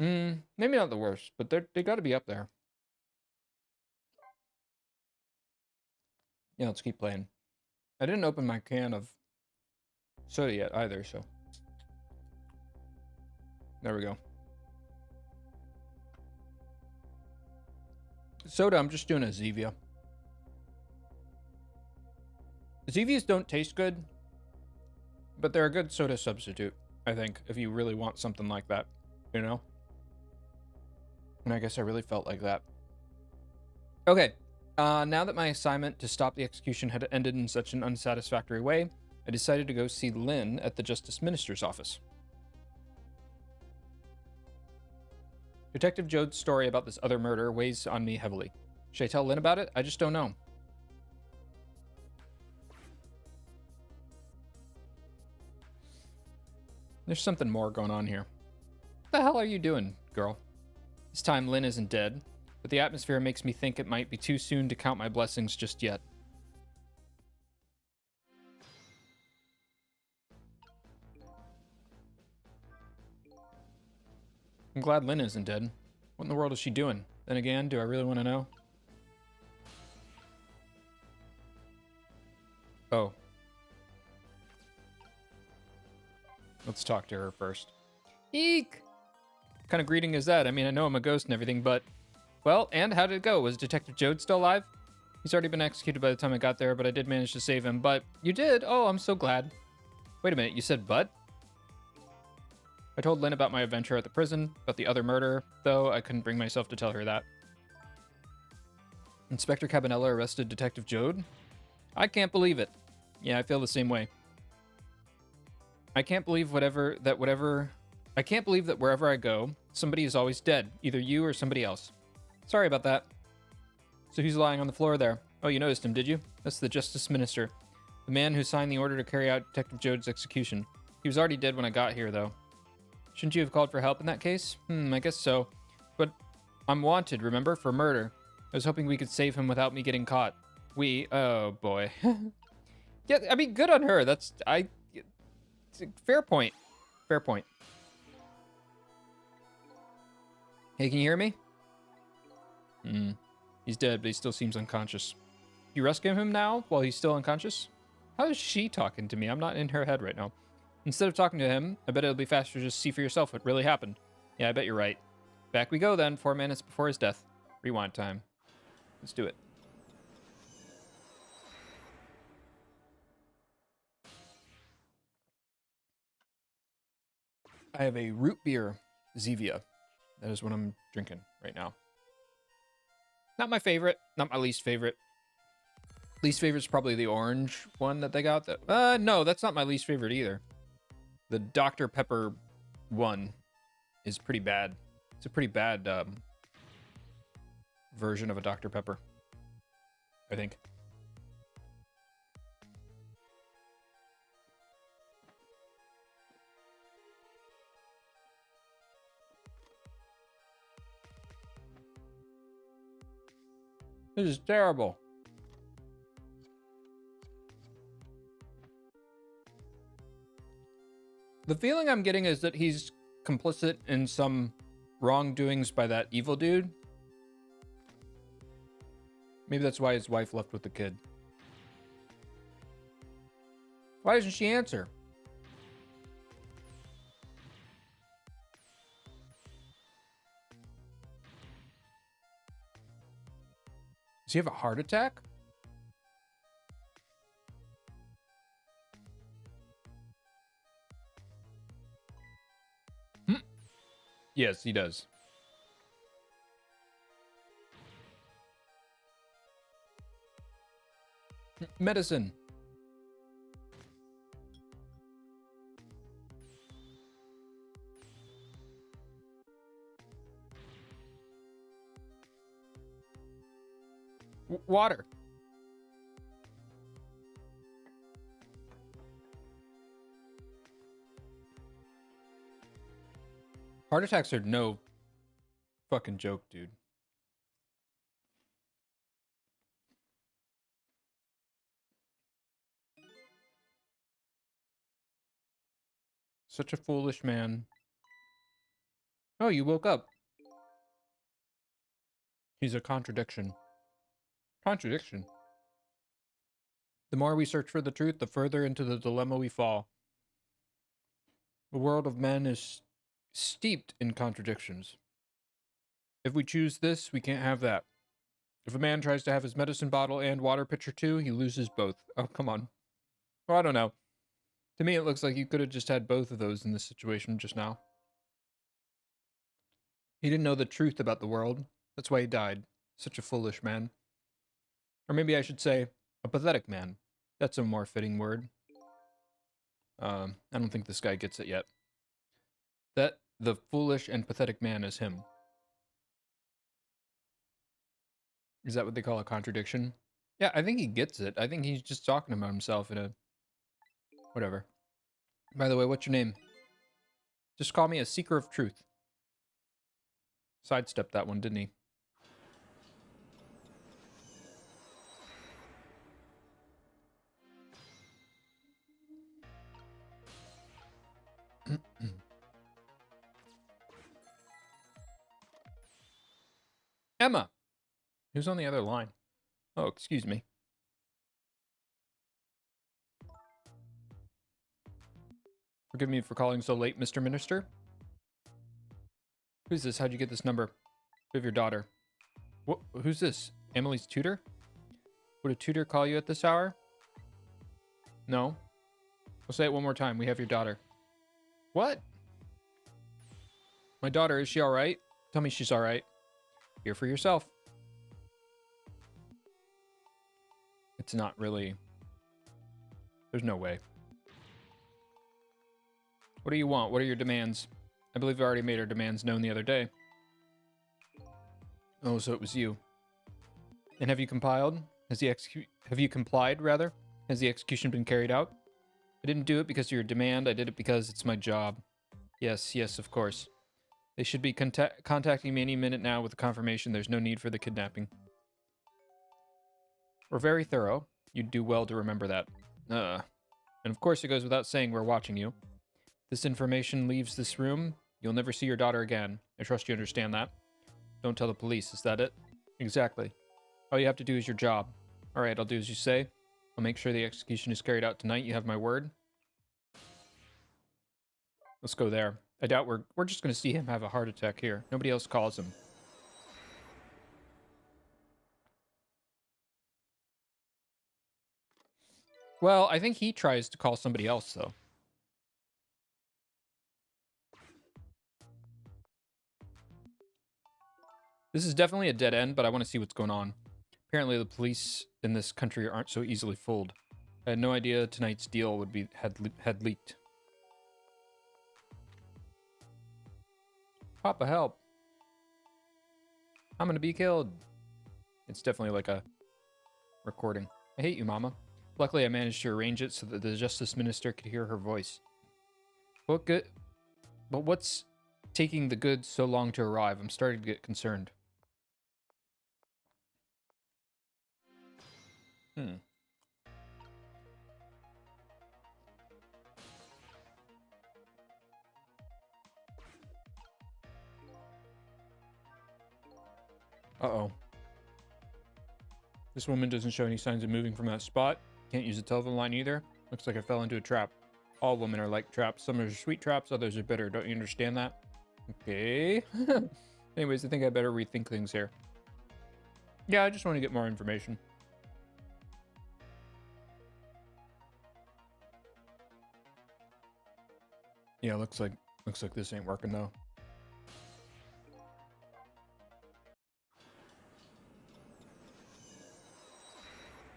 Maybe not the worst, but they got to be up there. Yeah, let's keep playing. I didn't open my can of soda yet either, so there we go. Soda, I'm just doing a Zevia. Zevias don't taste good, but they're a good soda substitute, I think, if you really want something like that, you know? And I guess I really felt like that. Okay, now that my assignment to stop the execution had ended in such an unsatisfactory way, I decided to go see Lynn at the Justice Minister's office. Detective Jode's story about this other murder weighs on me heavily. Should I tell Lynn about it? I just don't know. There's something more going on here. What the hell are you doing, girl? This time Lynn isn't dead, but the atmosphere makes me think it might be too soon to count my blessings just yet. I'm glad Lynn isn't dead. What in the world is she doing? Then again, do I really want to know? Oh. Let's talk to her first. Eek! What kind of greeting is that? I mean, I know I'm a ghost and everything, but... Well, and how did it go? Was Detective Jode still alive? He's already been executed by the time I got there, but I did manage to save him. But you did? Oh, I'm so glad. Wait a minute, you said but? I told Lynn about my adventure at the prison, about the other murder, though I couldn't bring myself to tell her that. Inspector Cabanella arrested Detective Jode? I can't believe it. Yeah, I feel the same way. I can't believe I can't believe that wherever I go, somebody is always dead, either you or somebody else. Sorry about that. So who's lying on the floor there? Oh, you noticed him, did you? That's the Justice Minister, the man who signed the order to carry out Detective Jode's execution. He was already dead when I got here, though. Shouldn't you have called for help in that case? I guess so. But I'm wanted, remember, for murder. I was hoping we could save him without me getting caught. Oh boy. Yeah, I mean, good on her. Fair point. Fair point. Hey, can you hear me? He's dead, but he still seems unconscious. You rescue him now while he's still unconscious? How is she talking to me? I'm not in her head right now. Instead of talking to him, I bet it'll be faster to just see for yourself what really happened. Yeah, I bet you're right. Back we go then, 4 minutes before his death. Rewind time. Let's do it. I have a root beer Zevia. That is what I'm drinking right now. Not my favorite, not my least favorite. Least favorite is probably the orange one that they got. No, that's not my least favorite either. The Dr. Pepper one is pretty bad. It's a pretty bad version of a Dr. Pepper, I think. This is terrible. The feeling I'm getting is that he's complicit in some wrongdoings by that evil dude. Maybe that's why his wife left with the kid. Why doesn't she answer? Does he have a heart attack? Yes, he does. Medicine. Water. Heart attacks are no fucking joke, dude. Such a foolish man. Oh, you woke up. He's a contradiction. Contradiction. The more we search for the truth, the further into the dilemma we fall. The world of men is steeped in contradictions. If we choose this, we can't have that. If a man tries to have his medicine bottle and water pitcher too, he loses both. Oh, come on. Well, I don't know. To me, it looks like you could have just had both of those in this situation just now. He didn't know the truth about the world. That's why he died. Such a foolish man. Or maybe I should say, a pathetic man. That's a more fitting word. I don't think this guy gets it yet. That the foolish and pathetic man is him. Is that what they call a contradiction? Yeah, I think he gets it. I think he's just talking about himself in a... whatever. By the way, what's your name? Just call me a seeker of truth. Sidestepped that one, didn't he? Emma! Who's on the other line? Oh, excuse me. Forgive me for calling so late, Mr. Minister. Who's this? How'd you get this number? We have your daughter. What? Who's this? Emily's tutor? Would a tutor call you at this hour? No. We'll say it one more time. We have your daughter. What? My daughter, is she alright? Tell me she's alright. Hear for yourself. It's not really... There's no way. What do you want? What are your demands? I believe we already made our demands known the other day. Oh, so it was you. And have you compiled? Have you complied, rather? Has the execution been carried out? I didn't do it because of your demand. I did it because it's my job. Yes, yes, of course. They should be contacting me any minute now with the confirmation there's no need for the kidnapping. We're very thorough. You'd do well to remember that. And of course it goes without saying we're watching you. This information leaves this room, you'll never see your daughter again. I trust you understand that. Don't tell the police, is that it? Exactly. All you have to do is your job. Alright, I'll do as you say. I'll make sure the execution is carried out tonight. You have my word? Let's go there. I doubt we're just going to see him have a heart attack here. Nobody else calls him. Well, I think he tries to call somebody else, though. This is definitely a dead end, but I want to see what's going on. Apparently the police in this country aren't so easily fooled. I had no idea tonight's deal would be had leaked. Papa, help. I'm gonna be killed. It's definitely like a recording. I hate you, Mama. Luckily, I managed to arrange it so that the Justice Minister could hear her voice. What good? But what's taking the goods so long to arrive? I'm starting to get concerned. Uh-oh. This woman doesn't show any signs of moving from that spot. Can't use the telephone line either. Looks like I fell into a trap. All women are like traps. Some are sweet traps, others are bitter. Don't you understand that? Okay. Anyways, I think I better rethink things here. Yeah, I just want to get more information. Yeah, looks like this ain't working though.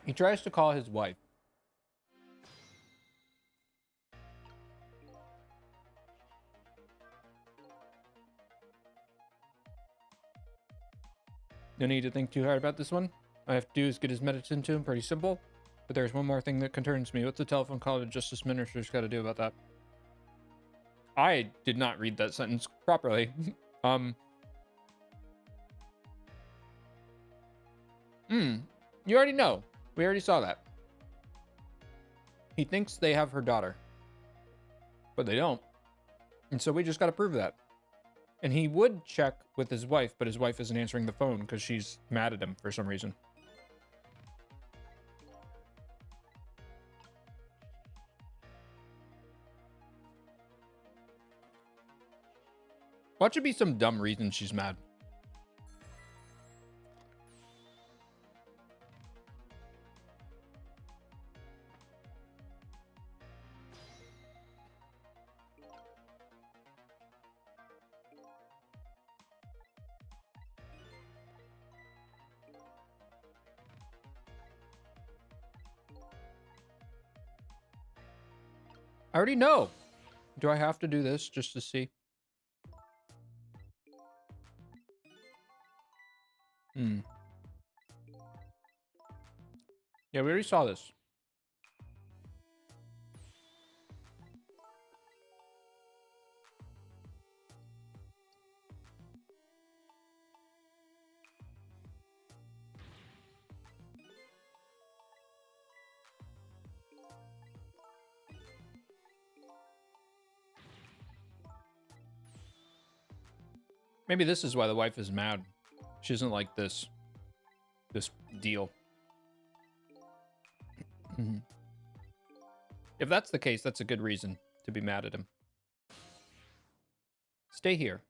He tries to call his wife. No need to think too hard about this one. All I have to do is get his medicine to him. Pretty simple. But there's one more thing that concerns me. What's the telephone call to Justice Minister's got to do about that? I did not read that sentence properly. You already know. We already saw that. He thinks they have her daughter. But they don't. And so we just got to prove that. And he would check with his wife, but his wife isn't answering the phone because she's mad at him for some reason. What should be some dumb reason she's mad? I already know. Do I have to do this just to see? Yeah, we already saw this. Maybe this is why the wife is mad. She doesn't like this deal. If that's the case, that's a good reason to be mad at him. Stay here.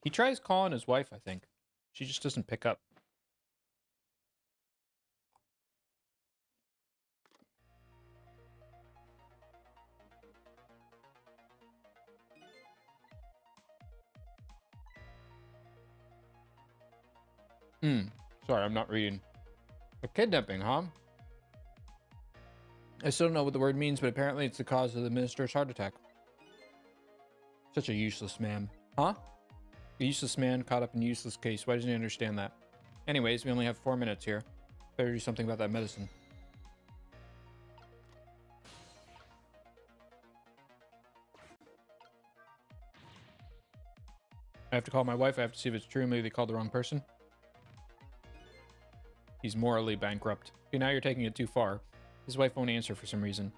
He tries calling his wife, I think. She just doesn't pick up. Sorry, I'm not reading. A kidnapping, huh? I still don't know what the word means, but apparently it's the cause of the minister's heart attack. Such a useless man. Huh? A useless man caught up in a useless case. Why doesn't he understand that? Anyways, we only have 4 minutes here. Better do something about that medicine. I have to call my wife. I have to see if it's true. Maybe they called the wrong person. He's morally bankrupt. Okay, now you're taking it too far. His wife won't answer for some reason.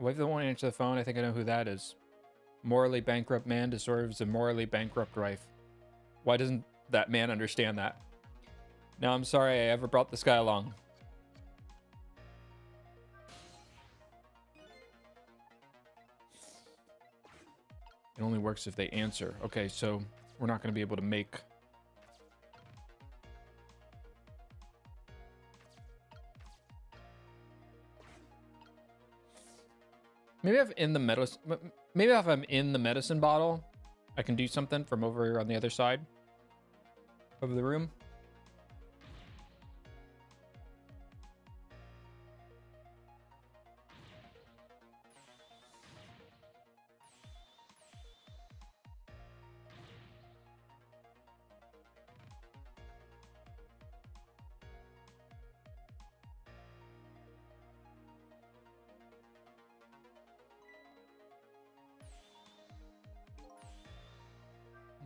Wife that won't answer the phone, I think I know who that is. Morally bankrupt man deserves a morally bankrupt wife. Why doesn't that man understand that? Now I'm sorry I ever brought this guy along. It only works if they answer. Okay, so we're not going to be able to make... Maybe if I'm in the medicine bottle, I can do something from over here on the other side of the room.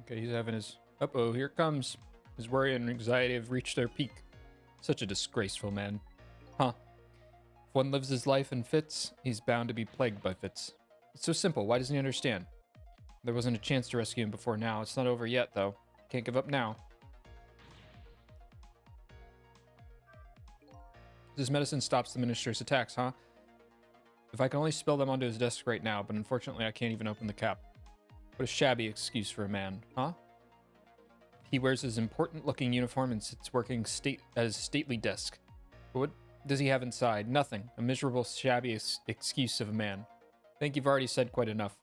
Okay, he's having his... Uh-oh, here it comes. His worry and anxiety have reached their peak. Such a disgraceful man. Huh. If one lives his life in fits, he's bound to be plagued by fits. It's so simple. Why doesn't he understand? There wasn't a chance to rescue him before now. It's not over yet, though. Can't give up now. This medicine stops the minister's attacks, huh? If I can only spill them onto his desk right now, but unfortunately I can't even open the cap. What a shabby excuse for a man, huh? He wears his important-looking uniform and sits working at his stately desk. But what does he have inside? Nothing. A miserable, shabby excuse of a man. I think you've already said quite enough.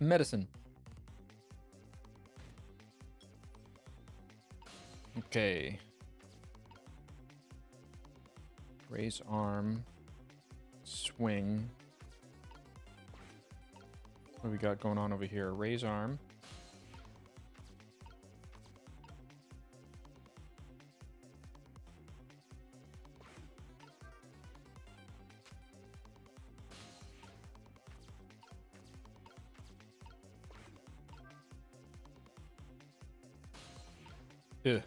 Medicine. Okay. Raise arm. Swing. What do we got going on over here? Raise arm. Ugh.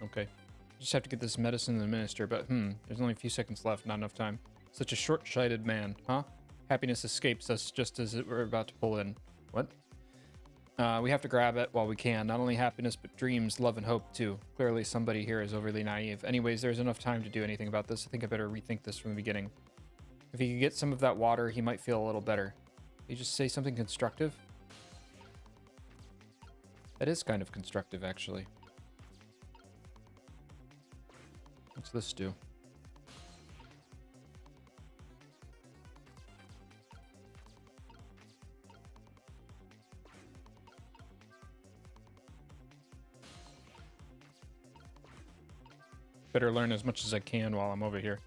Okay. Just have to get this medicine to the minister, but there's only a few seconds left, not enough time. Such a short-sighted man, huh? Happiness escapes us just as we're about to pull in. What? We have to grab it while we can. Not only happiness, but dreams, love, and hope, too. Clearly, somebody here is overly naive. Anyways, there's enough time to do anything about this. I think I better rethink this from the beginning. If he could get some of that water, he might feel a little better. Did you just say something constructive? That is kind of constructive, actually. What's this do? Better learn as much as I can while I'm over here.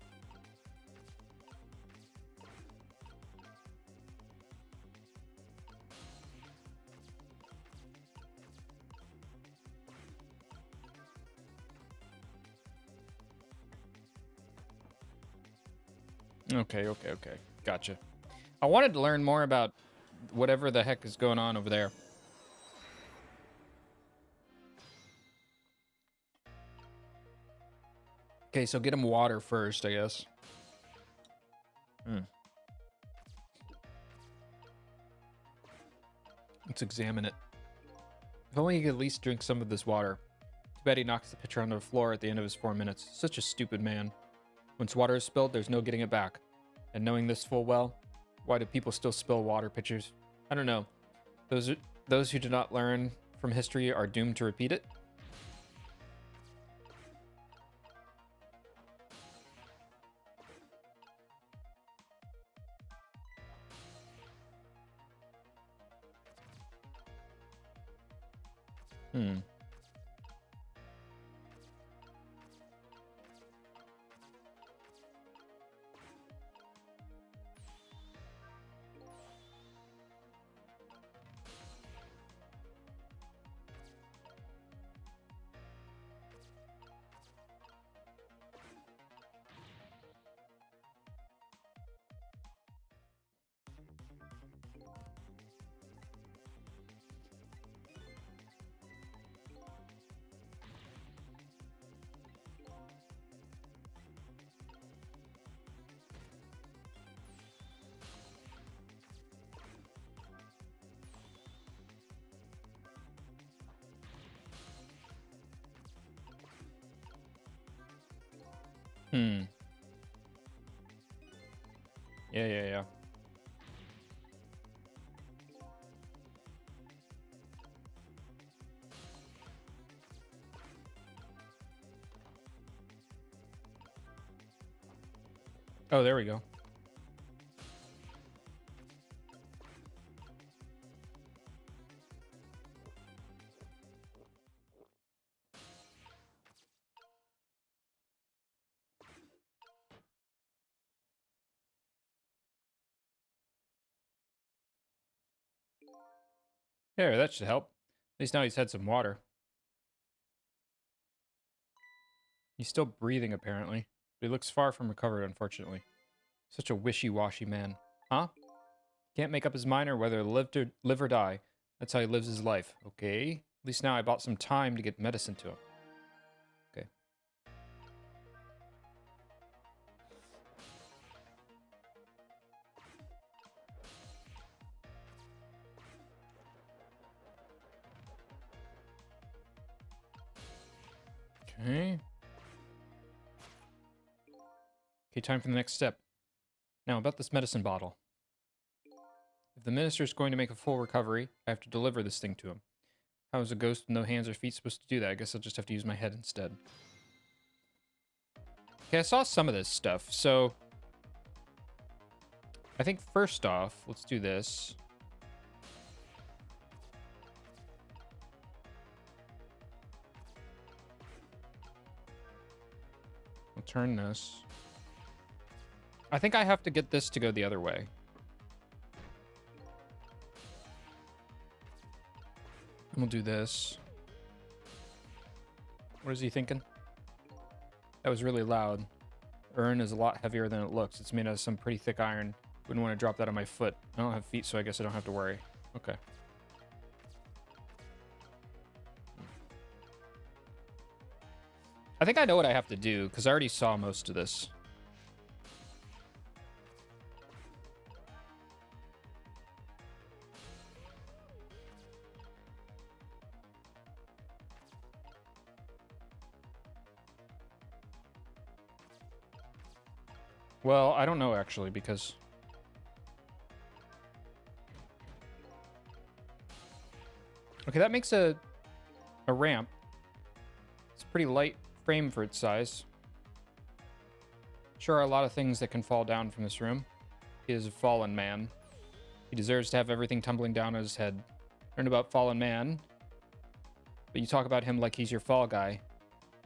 Okay. Gotcha. I wanted to learn more about whatever the heck is going on over there. Okay, so get him water first, I guess. Let's examine it. If only he could at least drink some of this water. Too bad he knocks the pitcher onto the floor at the end of his 4 minutes. Such a stupid man. Once water is spilled, there's no getting it back. And knowing this full well, why do people still spill water pitchers? I don't know. Those who do not learn from history are doomed to repeat it. Yeah. Oh, there we go. There, that should help. At least now he's had some water. He's still breathing, apparently. But he looks far from recovered, unfortunately. Such a wishy-washy man. Huh? Can't make up his mind or whether to live or die. That's how he lives his life. Okay. At least now I bought some time to get medicine to him. Okay. Okay. Okay, time for the next step. Now, about this medicine bottle. If the minister is going to make a full recovery, I have to deliver this thing to him. How is a ghost with no hands or feet supposed to do that? I guess I'll just have to use my head instead. Okay, I saw some of this stuff, so... I think first off, let's do this. turn this. I think I have to get this to go the other way. We'll do this. What is he thinking? That was really loud. Urn is a lot heavier than it looks. It's made out of some pretty thick iron. Wouldn't want to drop that on my foot. I don't have feet, so I guess I don't have to worry. Okay. I think I know what I have to do, because I already saw most of this. Well, I don't know, actually, because... Okay, that makes a ramp. It's a pretty light frame for its size. Sure are a lot of things that can fall down from this room. He is a fallen man. He deserves to have everything tumbling down on his head. Learn about fallen man. But you talk about him like he's your fall guy.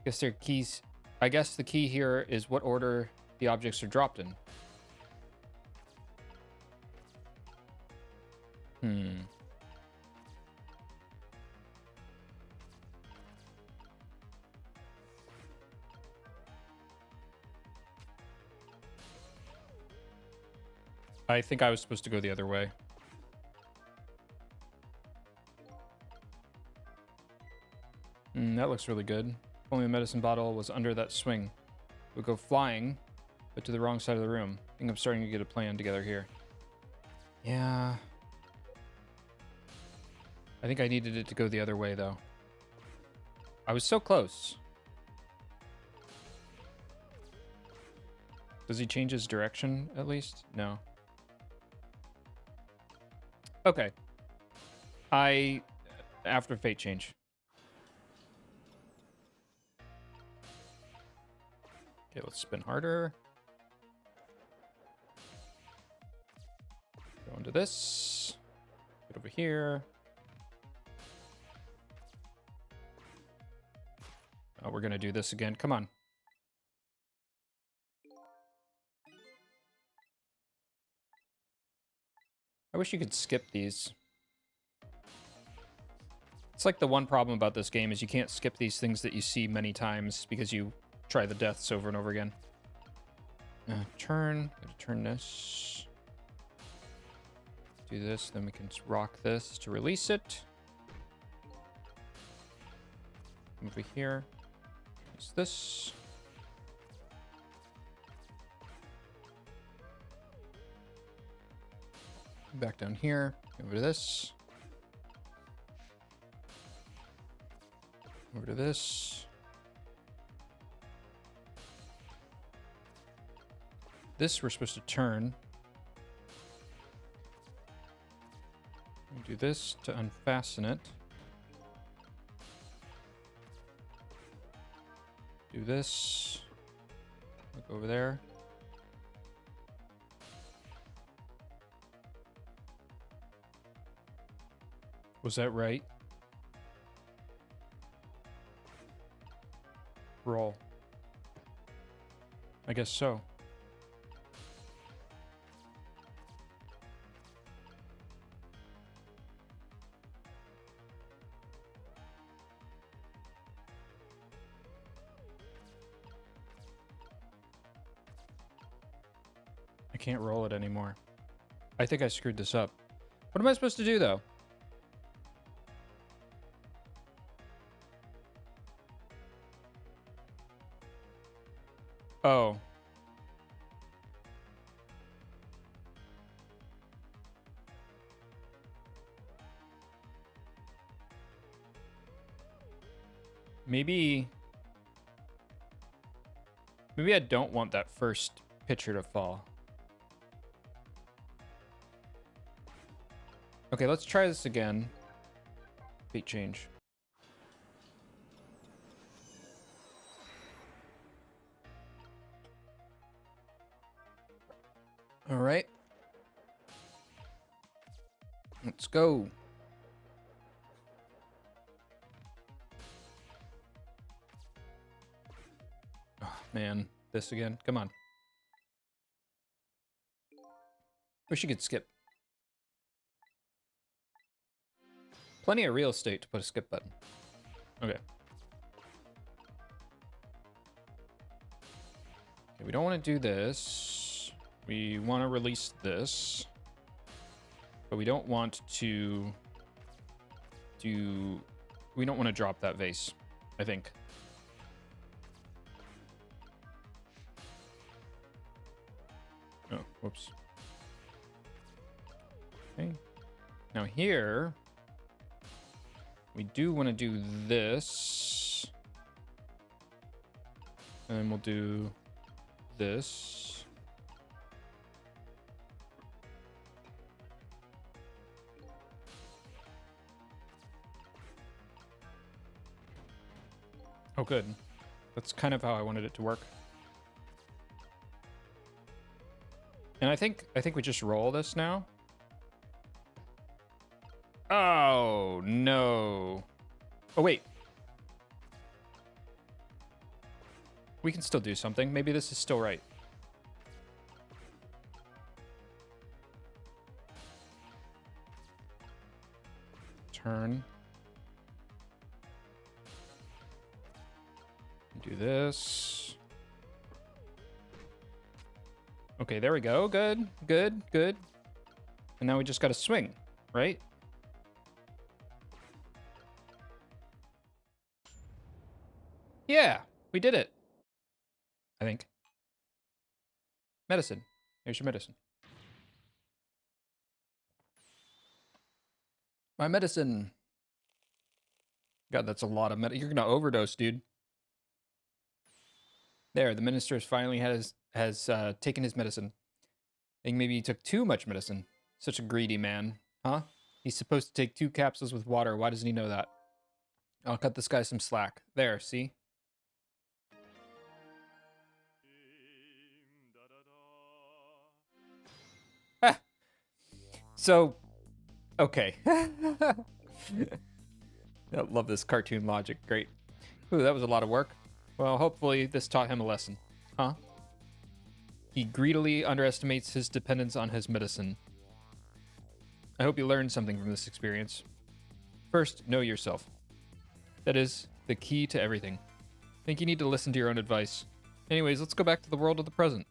I guess the key here is what order the objects are dropped in. I think I was supposed to go the other way. That looks really good. If only the medicine bottle was under that swing. It would go flying, but to the wrong side of the room. I think I'm starting to get a plan together here. Yeah. I think I needed it to go the other way, though. I was so close. Does he change his direction, at least? No. Okay. After fate change. Okay, let's spin harder. Go into this. Get over here. Oh, we're gonna do this again. Come on. I wish you could skip these. It's like the one problem about this game is you can't skip these things that you see many times because you try the deaths over and over again. Turn. Gotta turn this. Do this, then we can rock this to release it. Over here. Use this. Back down here. Over to this. Over to this. This we're supposed to turn. Do this to unfasten it. Do this. Look over there. Was that right? Roll. I guess so. I can't roll it anymore. I think I screwed this up. What am I supposed to do, though? Oh. Maybe I don't want that first pitcher to fall. Okay, let's try this again. Fate change. All right. Let's go. Oh, man. this again. Come on. Wish you could skip. Plenty of real estate to put a skip button. Okay. We don't want to do this. We want to release this. But we don't want to do... We don't want to drop that vase, I think. Oh, whoops. Okay. Now here, we do want to do this. And then we'll do this. Oh, good. That's kind of how I wanted it to work. And I think we just roll this now. Oh, no. Oh, wait. We can still do something. Maybe this is still right. Turn. Do this. Okay, there we go. Good, good, good. And now we just got to swing, right? Yeah, we did it. I think. Medicine. Here's your medicine. My medicine. God, that's a lot of medicine. You're gonna overdose, dude. There, the minister finally has taken his medicine. I think maybe he took too much medicine. Such a greedy man, huh? He's supposed to take 2 capsules with water. Why doesn't he know that? I'll cut this guy some slack. There, see? Ah. So, okay. I love this cartoon logic. Great. Ooh, that was a lot of work. Well, hopefully this taught him a lesson. Huh? He greedily underestimates his dependence on his medicine. I hope you learned something from this experience. First, know yourself. That is the key to everything. I think you need to listen to your own advice. Anyways, let's go back to the world of the present.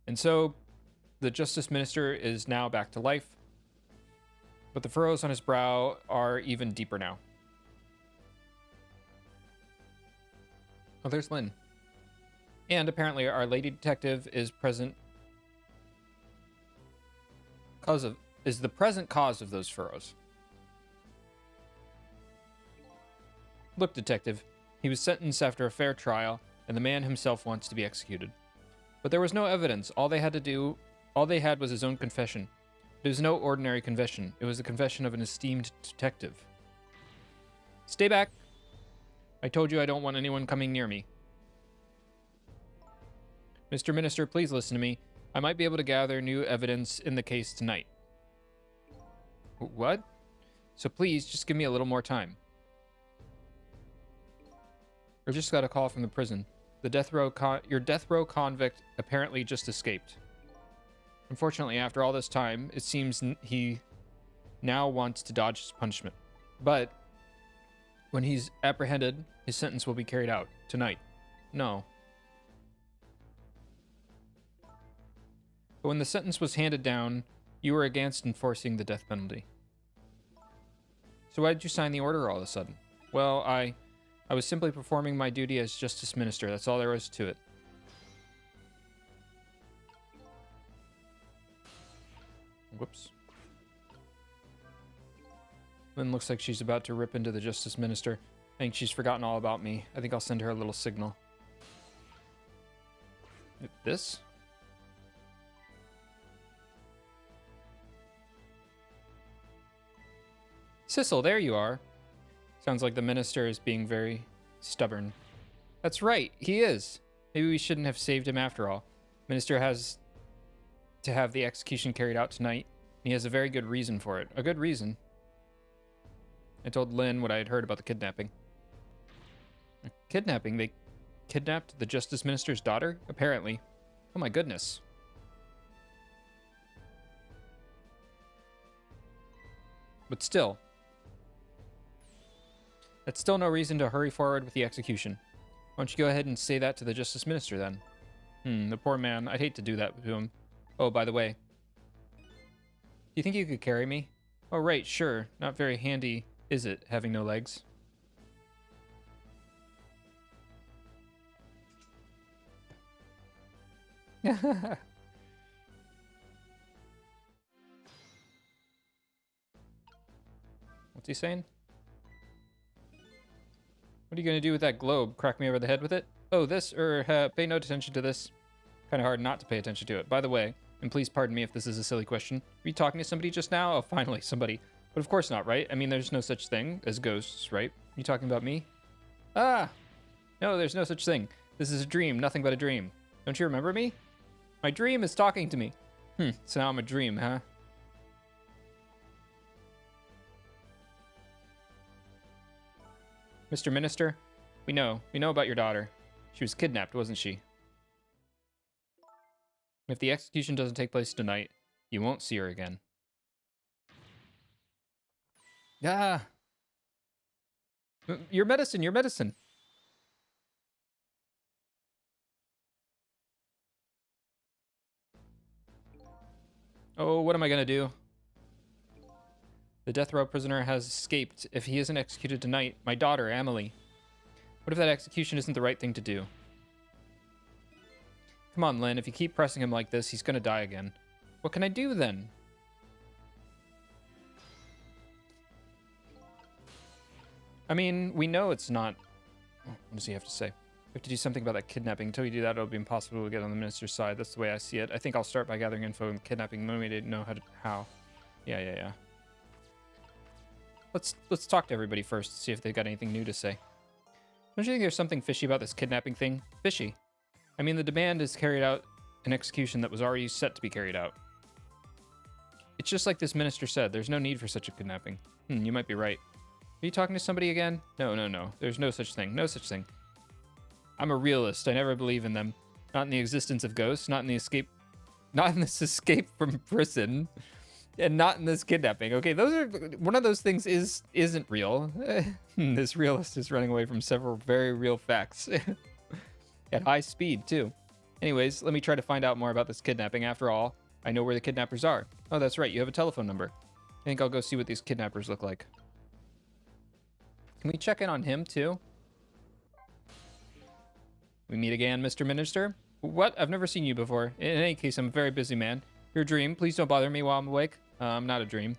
And so, the Justice Minister is now back to life, but the furrows on his brow are even deeper now. Oh, there's Lynn. And apparently our lady detective is the present cause of those furrows. Look, detective, he was sentenced after a fair trial, and the man himself wants to be executed. But there was no evidence. All they had was his own confession. It was no ordinary confession. It was the confession of an esteemed detective. Stay back. I told you I don't want anyone coming near me. Mr. Minister, please listen to me. I might be able to gather new evidence in the case tonight. What? So please, just give me a little more time. I just got a call from the prison. Your death row convict apparently just escaped. Unfortunately, after all this time, it seems he now wants to dodge his punishment. But when he's apprehended, his sentence will be carried out tonight. No. But when the sentence was handed down, you were against enforcing the death penalty. So why did you sign the order all of a sudden? Well, I was simply performing my duty as Justice Minister. That's all there was to it. Whoops. Lynn looks like she's about to rip into the Justice Minister. I think she's forgotten all about me. I think I'll send her a little signal. This? Sissel, there you are. Sounds like the minister is being very stubborn. That's right, he is. Maybe we shouldn't have saved him after all. Minister has to have the execution carried out tonight. He has a very good reason for it. A good reason. I told Lynn what I had heard about the kidnapping. Kidnapping? They kidnapped the Justice Minister's daughter? Apparently. Oh my goodness. But still. That's still no reason to hurry forward with the execution. Why don't you go ahead and say that to the Justice Minister then? The poor man. I'd hate to do that to him. Oh, by the way. Do you think you could carry me? Oh, right, sure. Not very handy, is it, having no legs? What's he saying? What are you going to do with that globe? Crack me over the head with it? Oh, this? Pay no attention to this. Kind of hard not to pay attention to it. By the way, and please pardon me if this is a silly question, were you talking to somebody just now? Oh, finally, somebody. But of course not, right? I mean, there's no such thing as ghosts, right? You talking about me? Ah! No, there's no such thing. This is a dream, nothing but a dream. Don't you remember me? My dream is talking to me. So now I'm a dream, huh? Mr. Minister, we know about your daughter. She was kidnapped, wasn't she? If the execution doesn't take place tonight, you won't see her again. Ah! Your medicine, your medicine. Oh, what am I gonna do? The death row prisoner has escaped. If he isn't executed tonight, my daughter, Amelie. What if that execution isn't the right thing to do? Come on, Lynn. If you keep pressing him like this, he's gonna die again. What can I do, then? I mean, we know it's not... What does he have to say? We have to do something about that kidnapping. Until we do that, it'll be impossible to get on the minister's side. That's the way I see it. I think I'll start by gathering info on kidnapping. Then we didn't know how. Yeah. Let's talk to everybody first, see if they've got anything new to say. Don't you think there's something fishy about this kidnapping thing? Fishy? I mean, the demand is carried out an execution that was already set to be carried out. It's just like this minister said. There's no need for such a kidnapping. You might be right. Are you talking to somebody again? No. There's no such thing. No such thing. I'm a realist. I never believe in them. Not in the existence of ghosts. Not in the escape. Not in this escape from prison. And not in this kidnapping. Okay, those are one of those things isn't real. This realist is running away from several very real facts. At high speed, too. Anyways, let me try to find out more about this kidnapping. After all, I know where the kidnappers are. Oh, that's right. You have a telephone number. I think I'll go see what these kidnappers look like. Can we check in on him, too? We meet again, Mr. Minister? What? I've never seen you before. In any case, I'm a very busy man. Your dream. Please don't bother me while I'm awake. I'm not a dream.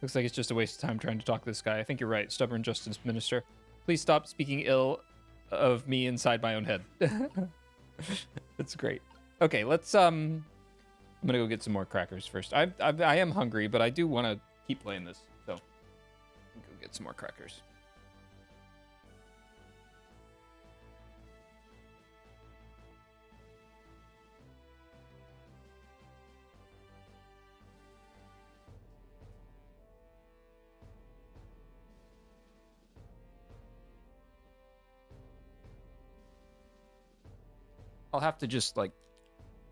Looks like it's just a waste of time trying to talk to this guy. I think you're right. Stubborn Justice Minister. Please stop speaking ill of me inside my own head. That's great. Okay, let's I'm gonna go get some more crackers first. I am hungry, but I do want to keep playing this, so go get some more crackers. I'll have to just, like,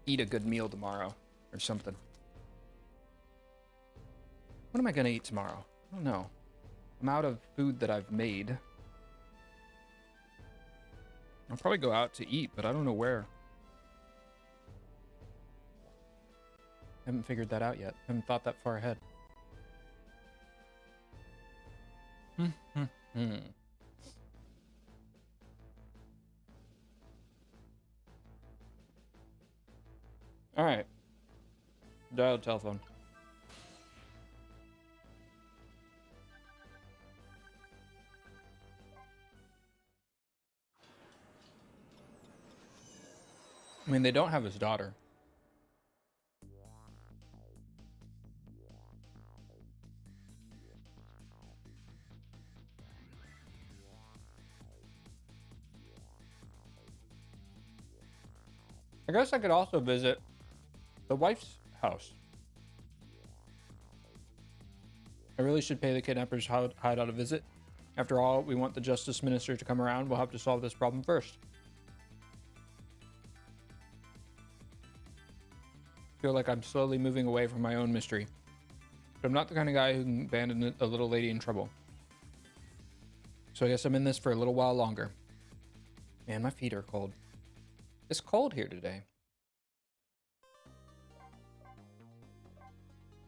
eat a good meal tomorrow or something. What am I going to eat tomorrow? I don't know. I'm out of food that I've made. I'll probably go out to eat, but I don't know where. I haven't figured that out yet. I haven't thought that far ahead. All right. Dial telephone. I mean, they don't have his daughter. I guess I could also visit the wife's house. I really should pay the kidnappers hideout a visit. After all, we want the Justice Minister to come around. We'll have to solve this problem first. I feel like I'm slowly moving away from my own mystery. But I'm not the kind of guy who can abandon a little lady in trouble. So I guess I'm in this for a little while longer. Man, my feet are cold. It's cold here today.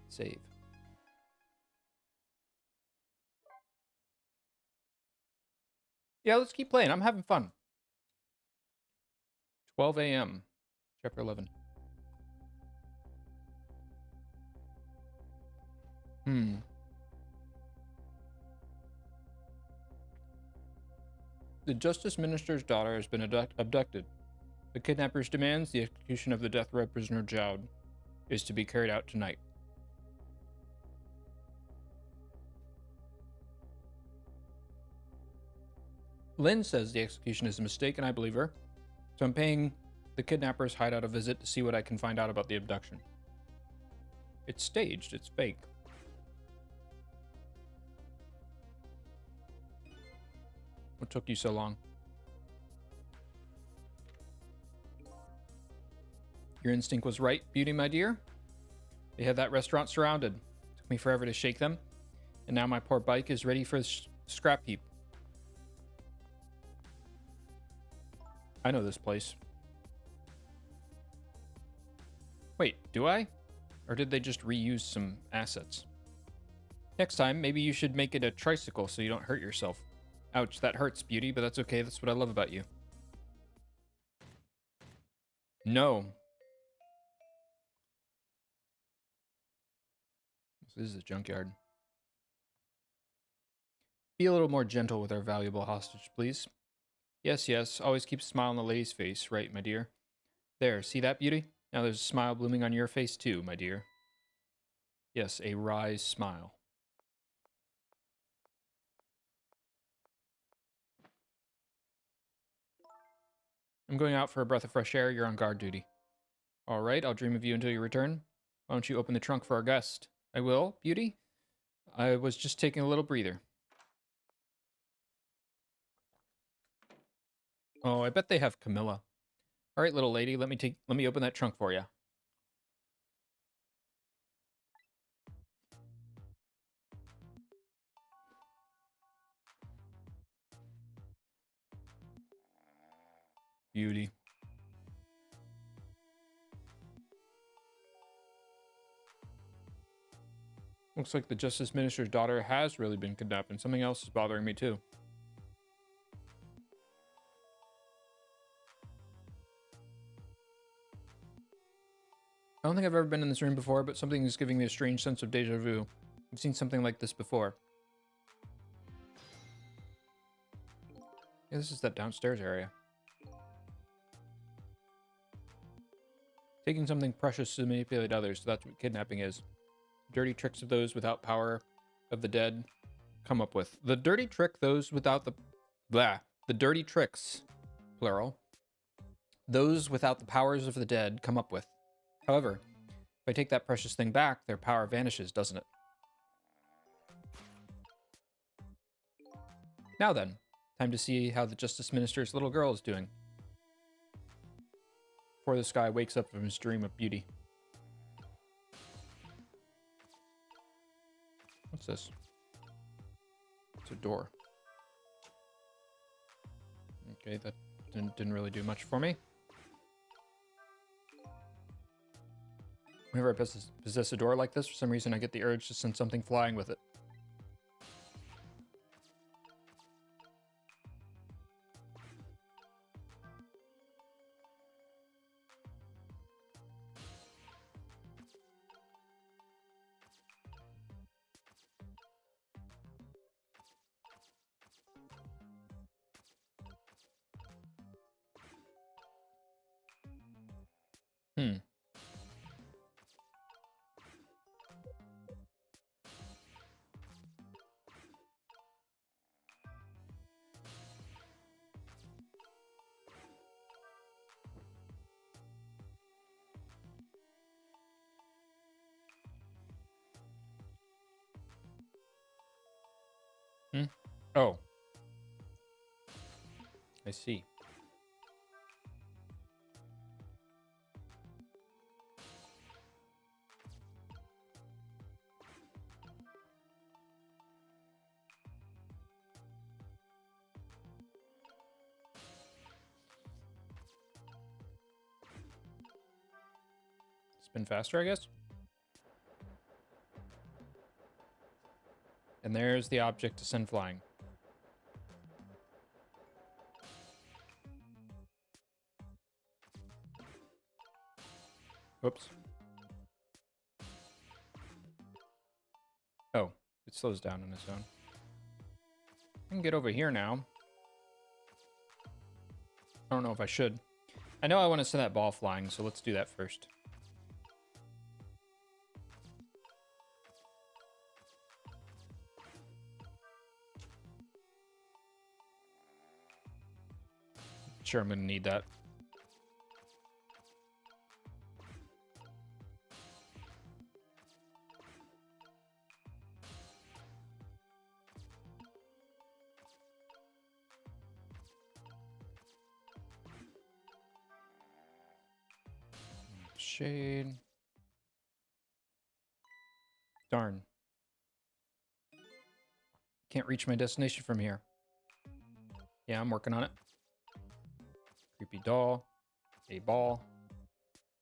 Save. Yeah, let's keep playing. I'm having fun. 12 a.m. Chapter 11. The Justice Minister's daughter has been abducted. The kidnappers' demands the execution of the death row prisoner Jowd is to be carried out tonight. Lynn says the execution is a mistake, and I believe her. So I'm paying the kidnappers' hideout a visit to see what I can find out about the abduction. It's staged. It's fake. What took you so long? Your instinct was right, Beauty, my dear. They had that restaurant surrounded. It took me forever to shake them, and now my poor bike is ready for the scrap heap. I know this place. Wait, do I? Or did they just reuse some assets? Next time, maybe you should make it a tricycle so you don't hurt yourself. Ouch, that hurts, Beauty, but that's okay. That's what I love about you. No. This is a junkyard. Be a little more gentle with our valuable hostage, please. Yes, yes, always keep a smile on the lady's face, right, my dear? There, see that, Beauty? Now there's a smile blooming on your face too, my dear. Yes, a wry smile. I'm going out for a breath of fresh air. You're on guard duty. All right, I'll dream of you until you return. Why don't you open the trunk for our guest? I will, Beauty. I was just taking a little breather. Oh, I bet they have Camilla. All right, little lady, let me open that trunk for you. Beauty. Looks like the Justice Minister's daughter has really been kidnapped, and something else is bothering me too. I don't think I've ever been in this room before, but something is giving me a strange sense of deja vu. I've seen something like this before. Yeah, this is that downstairs area. Taking something precious to manipulate others, so that's what kidnapping is. Dirty tricks of those without power of the dead come up with. The dirty trick those without the... Blah. The dirty tricks, plural, those without the powers of the dead come up with. However, if I take that precious thing back, their power vanishes, doesn't it? Now then, time to see how the Justice Minister's little girl is doing. Before this guy wakes up from his dream of beauty. What's this? It's a door. Okay, that didn't really do much for me. Whenever I possess a door like this, for some reason I get the urge to send something flying with it. Oh. I see. Spin faster, I guess. And there's the object to send flying. Whoops. Oh, it slows down on its own. I can get over here now. I don't know if I should. I know I want to send that ball flying, so let's do that first. Sure, I'm going to need that. Shade. Darn. Can't reach my destination from here. Yeah, I'm working on it. Creepy doll. A ball.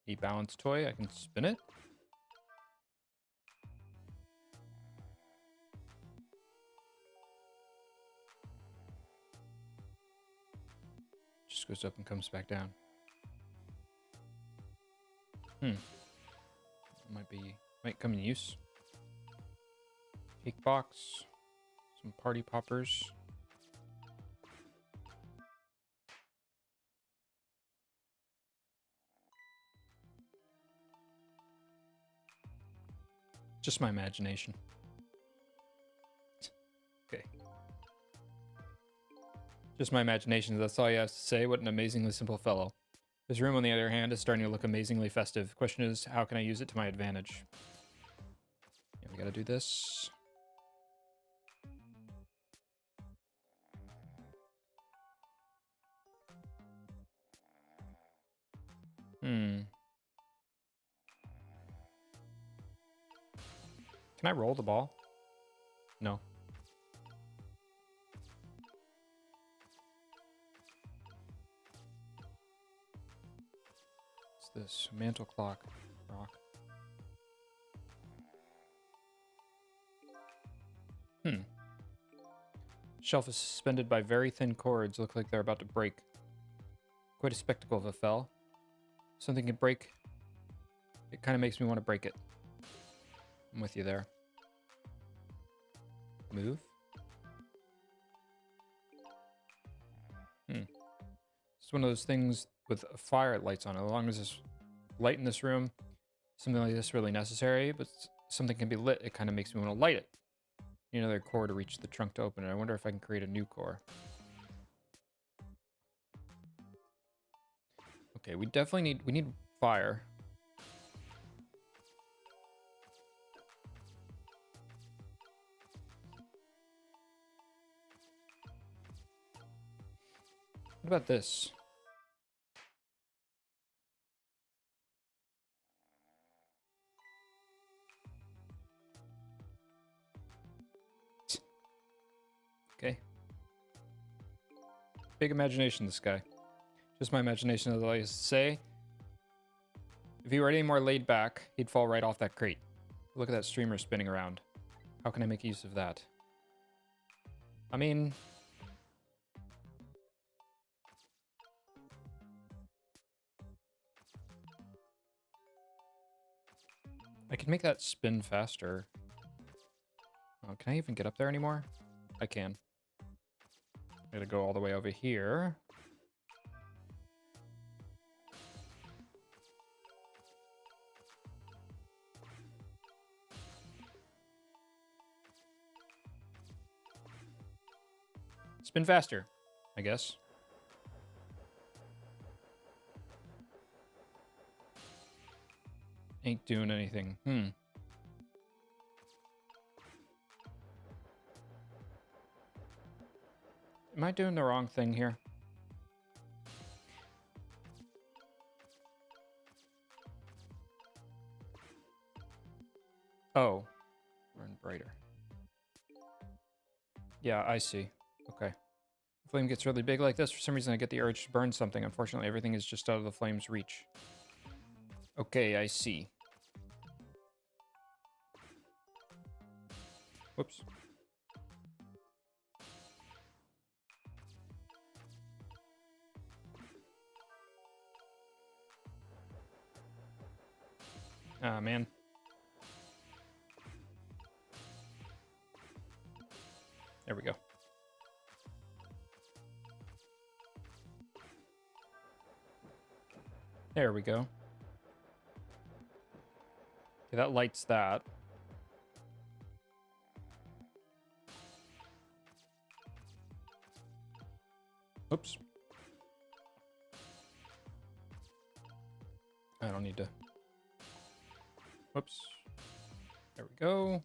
A balance toy. I can spin it. Just goes up and comes back down. Might come in use. Cake box. Some party poppers. Just my imagination. Okay. Just my imagination. That's all you have to say. What an amazingly simple fellow. This room, on the other hand, is starting to look amazingly festive. The question is, how can I use it to my advantage? Yeah, we gotta do this. Can I roll the ball? No. What's this? Mantle clock. Rock. Shelf is suspended by very thin cords. Look like they're about to break. Quite a spectacle if it fell. Something can break. It kind of makes me want to break it. I'm with you there. Move. It's one of those things with a fire lights on it. As long as there's light in this room, something like this is really necessary, but something can be lit. It kind of makes me want to light it. Need another core to reach the trunk to open it. I wonder if I can create a new core. Okay, we definitely need fire. What about this? Okay. Big imagination, this guy. Just my imagination, as I like to say. If he were any more laid back, he'd fall right off that crate. Look at that streamer spinning around. How can I make use of that? I mean... I can make that spin faster. Oh, can I even get up there anymore? I can. I gotta go all the way over here. Spin faster, I guess. Ain't doing anything. I doing the wrong thing here? Oh, run brighter. Yeah, I see. Okay. The flame gets really big like this. For some reason, I get the urge to burn something. Unfortunately, everything is just out of the flame's reach. Okay, I see. Whoops. Ah, man. There we go. There we go. Okay, that lights that. Oops. I don't need to. Whoops. There we go.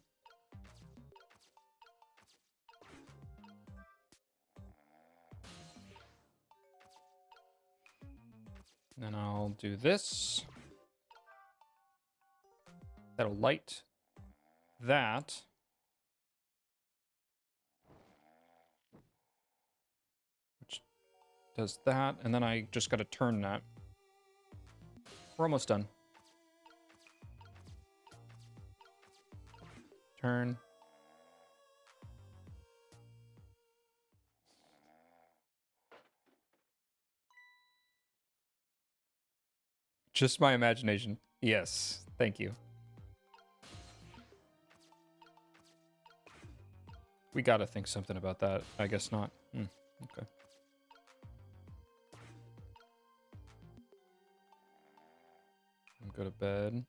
Then I'll do this. That'll light that. Which does that. And then I just got to turn that. We're almost done. Turn. Just my imagination. Yes. Thank you. We gotta think something about that. I guess not. Okay. Go to bed.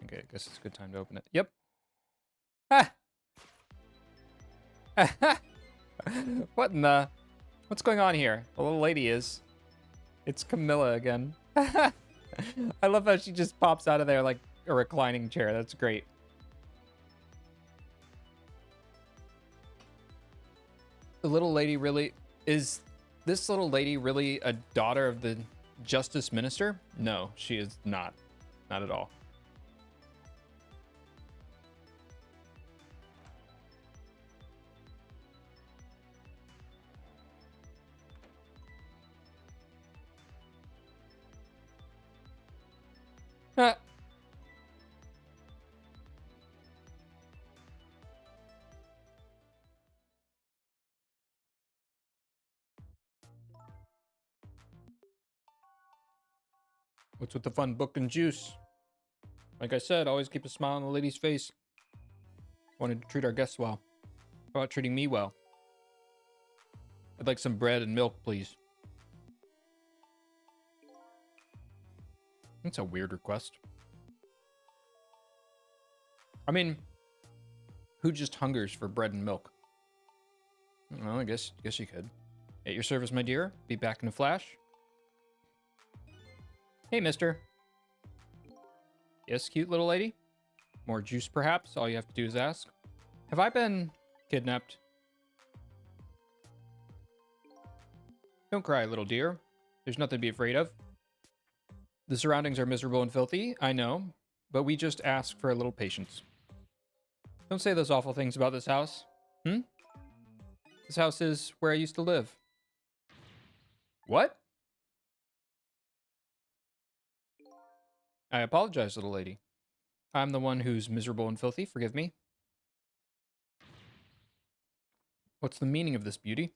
Okay, I guess it's a good time to open it. Yep. Ah! What in the... What's going on here? The little lady is. It's Camilla again. I love how she just pops out of there like a reclining chair. That's great. The little lady really... Is this little lady really a daughter of the Justice Minister? No, she is not. Not at all. Ah. What's with the fun book and juice? Like I said, always keep a smile on the lady's face. Wanted to treat our guests well. How about treating me well? I'd like some bread and milk, please. That's a weird request. I mean, who just hungers for bread and milk? Well, I guess you could. At your service, my dear. Be back in a flash. Hey, mister. Yes, cute little lady? More juice, perhaps? All you have to do is ask. Have I been kidnapped? Don't cry, little dear. There's nothing to be afraid of. The surroundings are miserable and filthy, I know, but we just ask for a little patience. Don't say those awful things about this house. This house is where I used to live. What? I apologize, little lady. I'm the one who's miserable and filthy, forgive me. What's the meaning of this, beauty?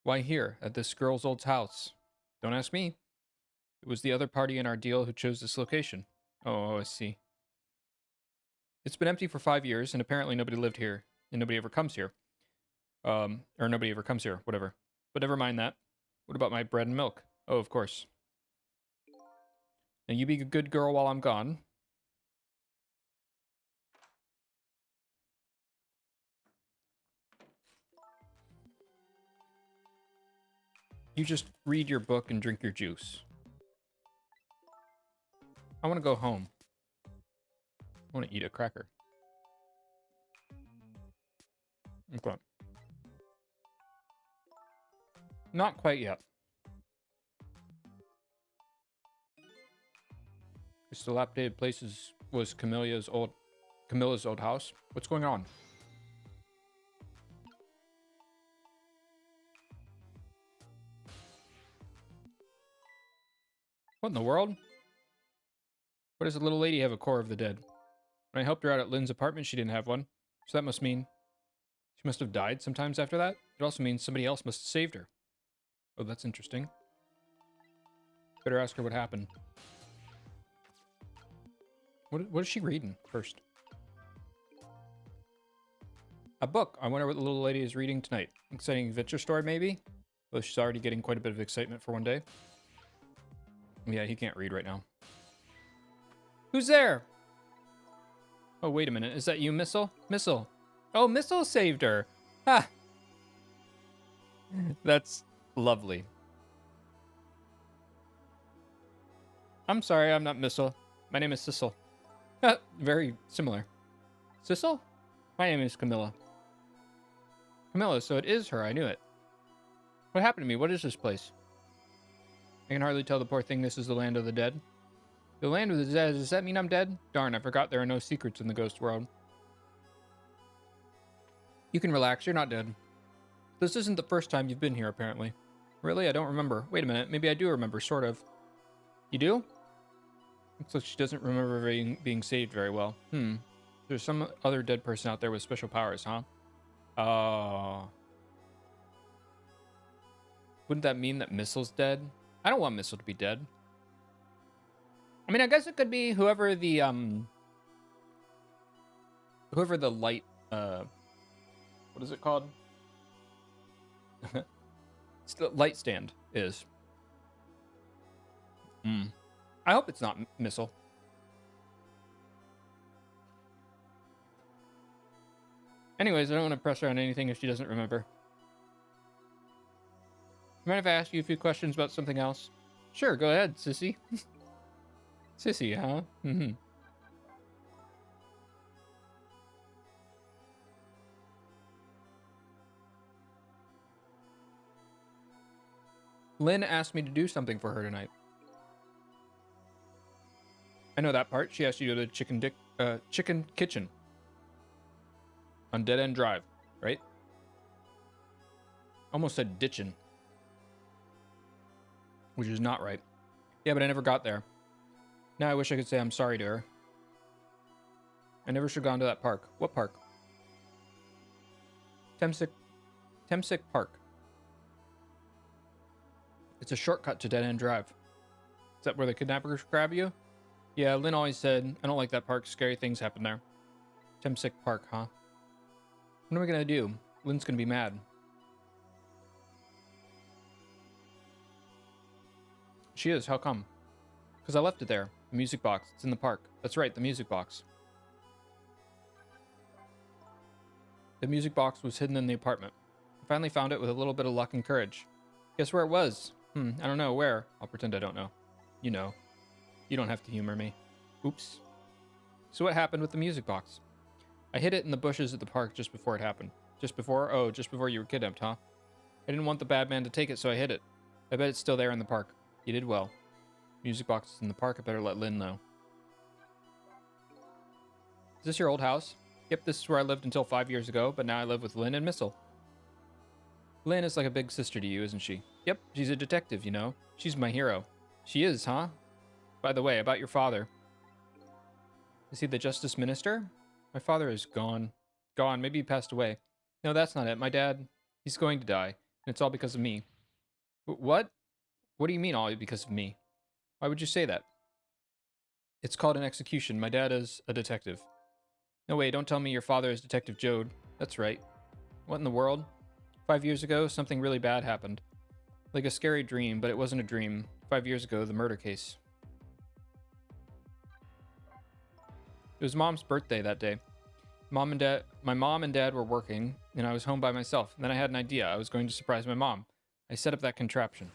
Why here, at this girl's old house? Don't ask me. It was the other party in our deal who chose this location. Oh, I see. It's been empty for 5 years, and apparently nobody lived here, and nobody ever comes here. Or nobody ever comes here, whatever. But never mind that. What about my bread and milk? Oh, of course. Now you be a good girl while I'm gone. You just read your book and drink your juice. I want to go home. I want to eat a cracker. Okay. Not quite yet. This dilapidated place was Camilla's old house. What's going on? What in the world? Why does the little lady have a core of the dead? When I helped her out at Lynn's apartment, she didn't have one. So that must mean she must have died sometimes after that. It also means somebody else must have saved her. Oh, that's interesting. Better ask her what happened. What is she reading first? A book. I wonder what the little lady is reading tonight. Exciting adventure story, maybe? Though she's already getting quite a bit of excitement for one day. Yeah, he can't read right now. Who's there? Oh, wait a minute. Is that you, Missile? Missile. Oh, Missile saved her. Ha! That's lovely. I'm sorry, I'm not Missile. My name is Sissel. Very similar. Sissel? My name is Camilla. Camilla, so it is her. I knew it. What happened to me? What is this place? I can hardly tell the poor thing this is the land of the dead. The land of the dead, does that mean I'm dead? Darn, I forgot there are no secrets in the ghost world. You can relax, you're not dead. This isn't the first time you've been here, apparently. Really? I don't remember. Wait a minute, maybe I do remember, sort of. You do? Looks like she doesn't remember being saved very well. There's some other dead person out there with special powers, huh? Wouldn't that mean that Missile's dead? I don't want Missile to be dead. I mean, I guess it could be whoever the light, what is it called? It's the light stand is. I hope it's not Missile. Anyways, I don't want to press her on anything if she doesn't remember. Mind if I ask you a few questions about something else? Sure, go ahead, sissy. Sissy, huh? Lynn asked me to do something for her tonight. I know that part. She asked you to go to the chicken kitchen on Dead End Drive, right? Almost said ditchin', which is not right. Yeah, but I never got there. Now I wish I could say I'm sorry to her. I never should have gone to that park. What park? Temsic Park. It's a shortcut to Dead End Drive. Is that where the kidnappers grab you? Yeah, Lynn always said, I don't like that park. Scary things happen there. Temsic Park, huh? What are we gonna do? Lynn's gonna be mad. She is. How come? Because I left it there. The music box. It's in the park. That's right, the music box. The music box was hidden in the apartment. I finally found it with a little bit of luck and courage. Guess where it was? I don't know. Where? I'll pretend I don't know. You know. You don't have to humor me. Oops. So what happened with the music box? I hid it in the bushes at the park just before it happened. Just before? Oh, just before you were kidnapped, huh? I didn't want the bad man to take it, so I hid it. I bet it's still there in the park. You did well. Music box is in the park. I better let Lynn know. Is this your old house? Yep, this is where I lived until 5 years ago, but now I live with Lynn and Missile. Lynn is like a big sister to you, isn't she? Yep, she's a detective, you know. She's my hero. She is, huh? By the way, about your father. Is he the justice minister? My father is gone. Gone. Maybe he passed away. No, that's not it. My dad, he's going to die. And it's all because of me. What? What do you mean all because of me? Why would you say that? It's called an execution. My dad is a detective. No way, don't tell me your father is Detective Jode. That's right. What in the world? 5 years ago, something really bad happened. Like a scary dream, but it wasn't a dream. 5 years ago, the murder case. It was Mom's birthday that day. My mom and Dad were working, and I was home by myself. And then I had an idea. I was going to surprise my mom. I set up that contraption.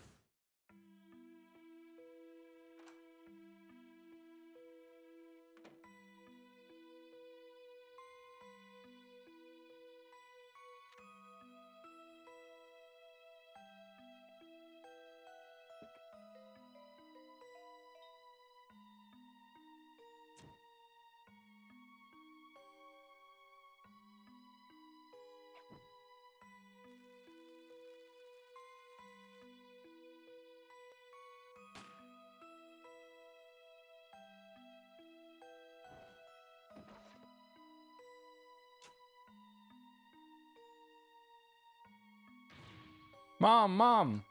Mom, Mom!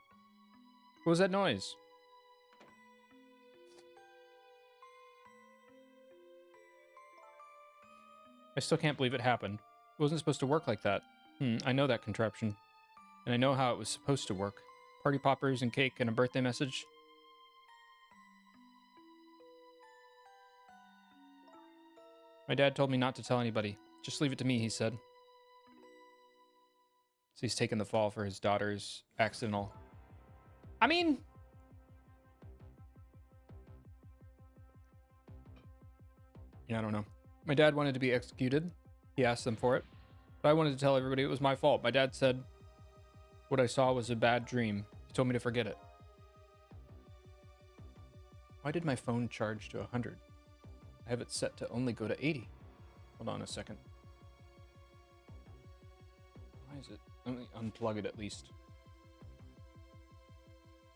What was that noise? I still can't believe it happened. It wasn't supposed to work like that. I know that contraption. And I know how it was supposed to work. Party poppers and cake and a birthday message. My dad told me not to tell anybody. Just leave it to me, he said. So he's taken the fall for his daughter's accidental... I mean... Yeah, I don't know. My dad wanted to be executed. He asked them for it. But I wanted to tell everybody it was my fault. My dad said what I saw was a bad dream. He told me to forget it. Why did my phone charge to 100? I have it set to only go to 80. Hold on a second. Why is it? Let me unplug it at least.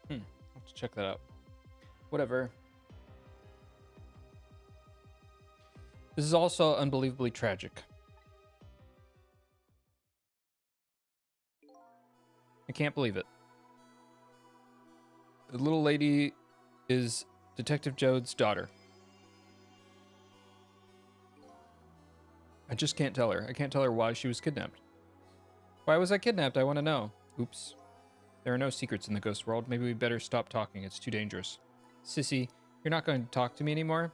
I'll have to check that out. Whatever. This is also unbelievably tragic. I can't believe it. The little lady is Detective Jode's daughter. I just can't tell her. I can't tell her why she was kidnapped. Why was I kidnapped? I want to know. Oops. There are no secrets in the ghost world. Maybe we better stop talking. It's too dangerous. Sissy, you're not going to talk to me anymore?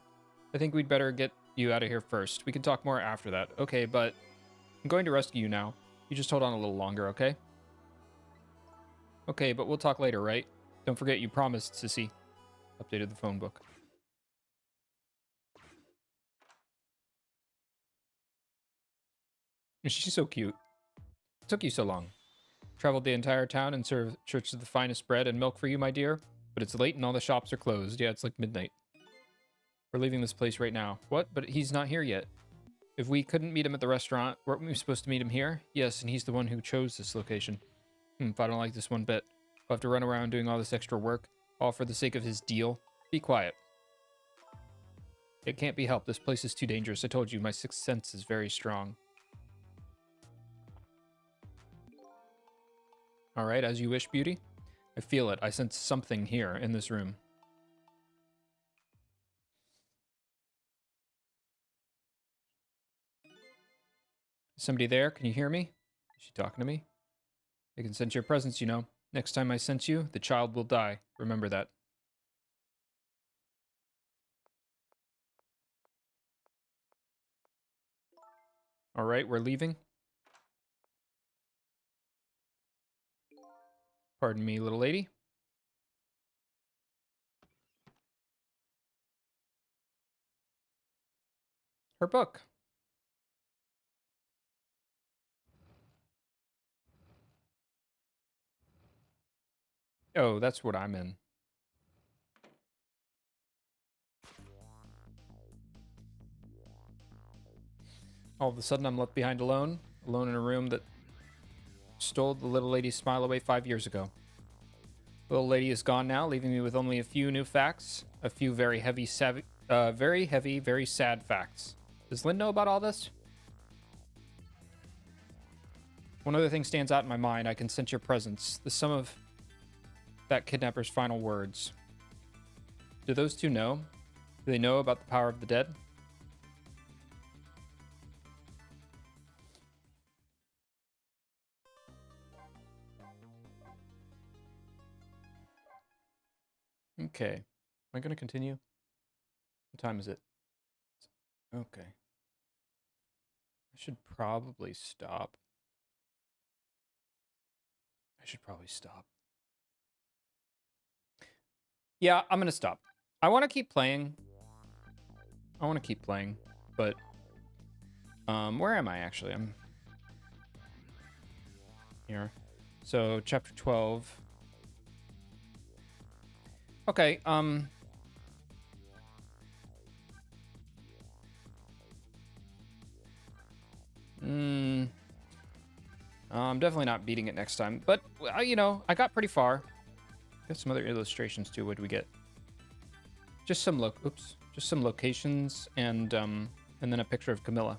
I think we'd better get you out of here first. We can talk more after that. Okay, but I'm going to rescue you now. You just hold on a little longer, okay? Okay, but we'll talk later, right? Don't forget you promised, Sissy. Updated the phone book. She's so cute. It took you so long. Traveled the entire town and served church of the finest bread and milk for you, my dear. But it's late and all the shops are closed. Yeah, it's like midnight. We're leaving this place right now. What? But he's not here yet. If we couldn't meet him at the restaurant, weren't we supposed to meet him here? Yes, and he's the one who chose this location. If I don't like this one bit. We'll have to run around doing all this extra work, all for the sake of his deal. Be quiet. It can't be helped. This place is too dangerous. I told you, my sixth sense is very strong. All right, as you wish, beauty. I feel it. I sense something here in this room. Is somebody there? Can you hear me? Is she talking to me? I can sense your presence, you know. Next time I sense you, the child will die. Remember that. All right, we're leaving. Pardon me, little lady. Her book. Oh, that's what I'm in. All of a sudden, I'm left behind alone. Alone in a room that stole the little lady's smile away 5 years ago. The little lady is gone now, leaving me with only a few new facts. A few very heavy, very sad facts. Does Lynn know about all this? One other thing stands out in my mind. I can sense your presence. The sum of that kidnapper's final words. Do those two know? Do they know about the power of the dead? Okay. Am I going to continue? What time is it? Okay. I should probably stop. Yeah, I'm going to stop. I want to keep playing. But where am I actually? I'm here. So, chapter 12. Okay, I'm definitely not beating it next time, but you know, I got pretty far. Got some other illustrations too. What did we get? Just some locations and then a picture of Camilla.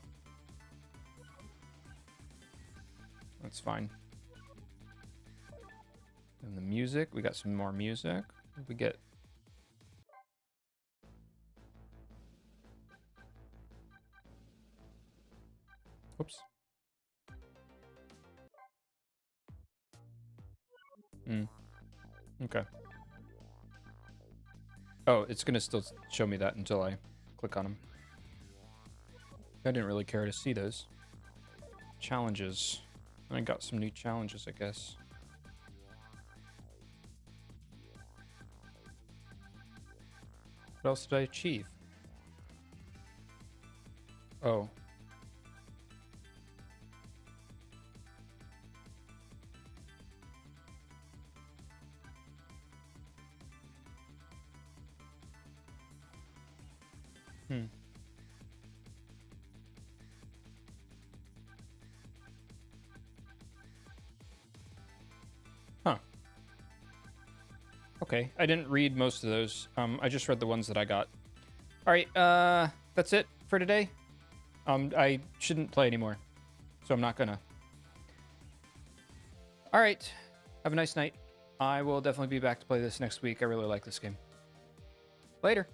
That's fine. And the music, we got some more music. We get... Whoops. Okay. Oh, it's gonna still show me that until I click on them. I didn't really care to see those. Challenges. I got some new challenges, I guess. What else did I achieve? Oh. Huh. Okay, I didn't read most of those. I just read the ones that I got. All right, that's it for today. I shouldn't play anymore, so I'm not gonna. All right, have a nice night. I will definitely be back to play this next week. I really like this game. Later.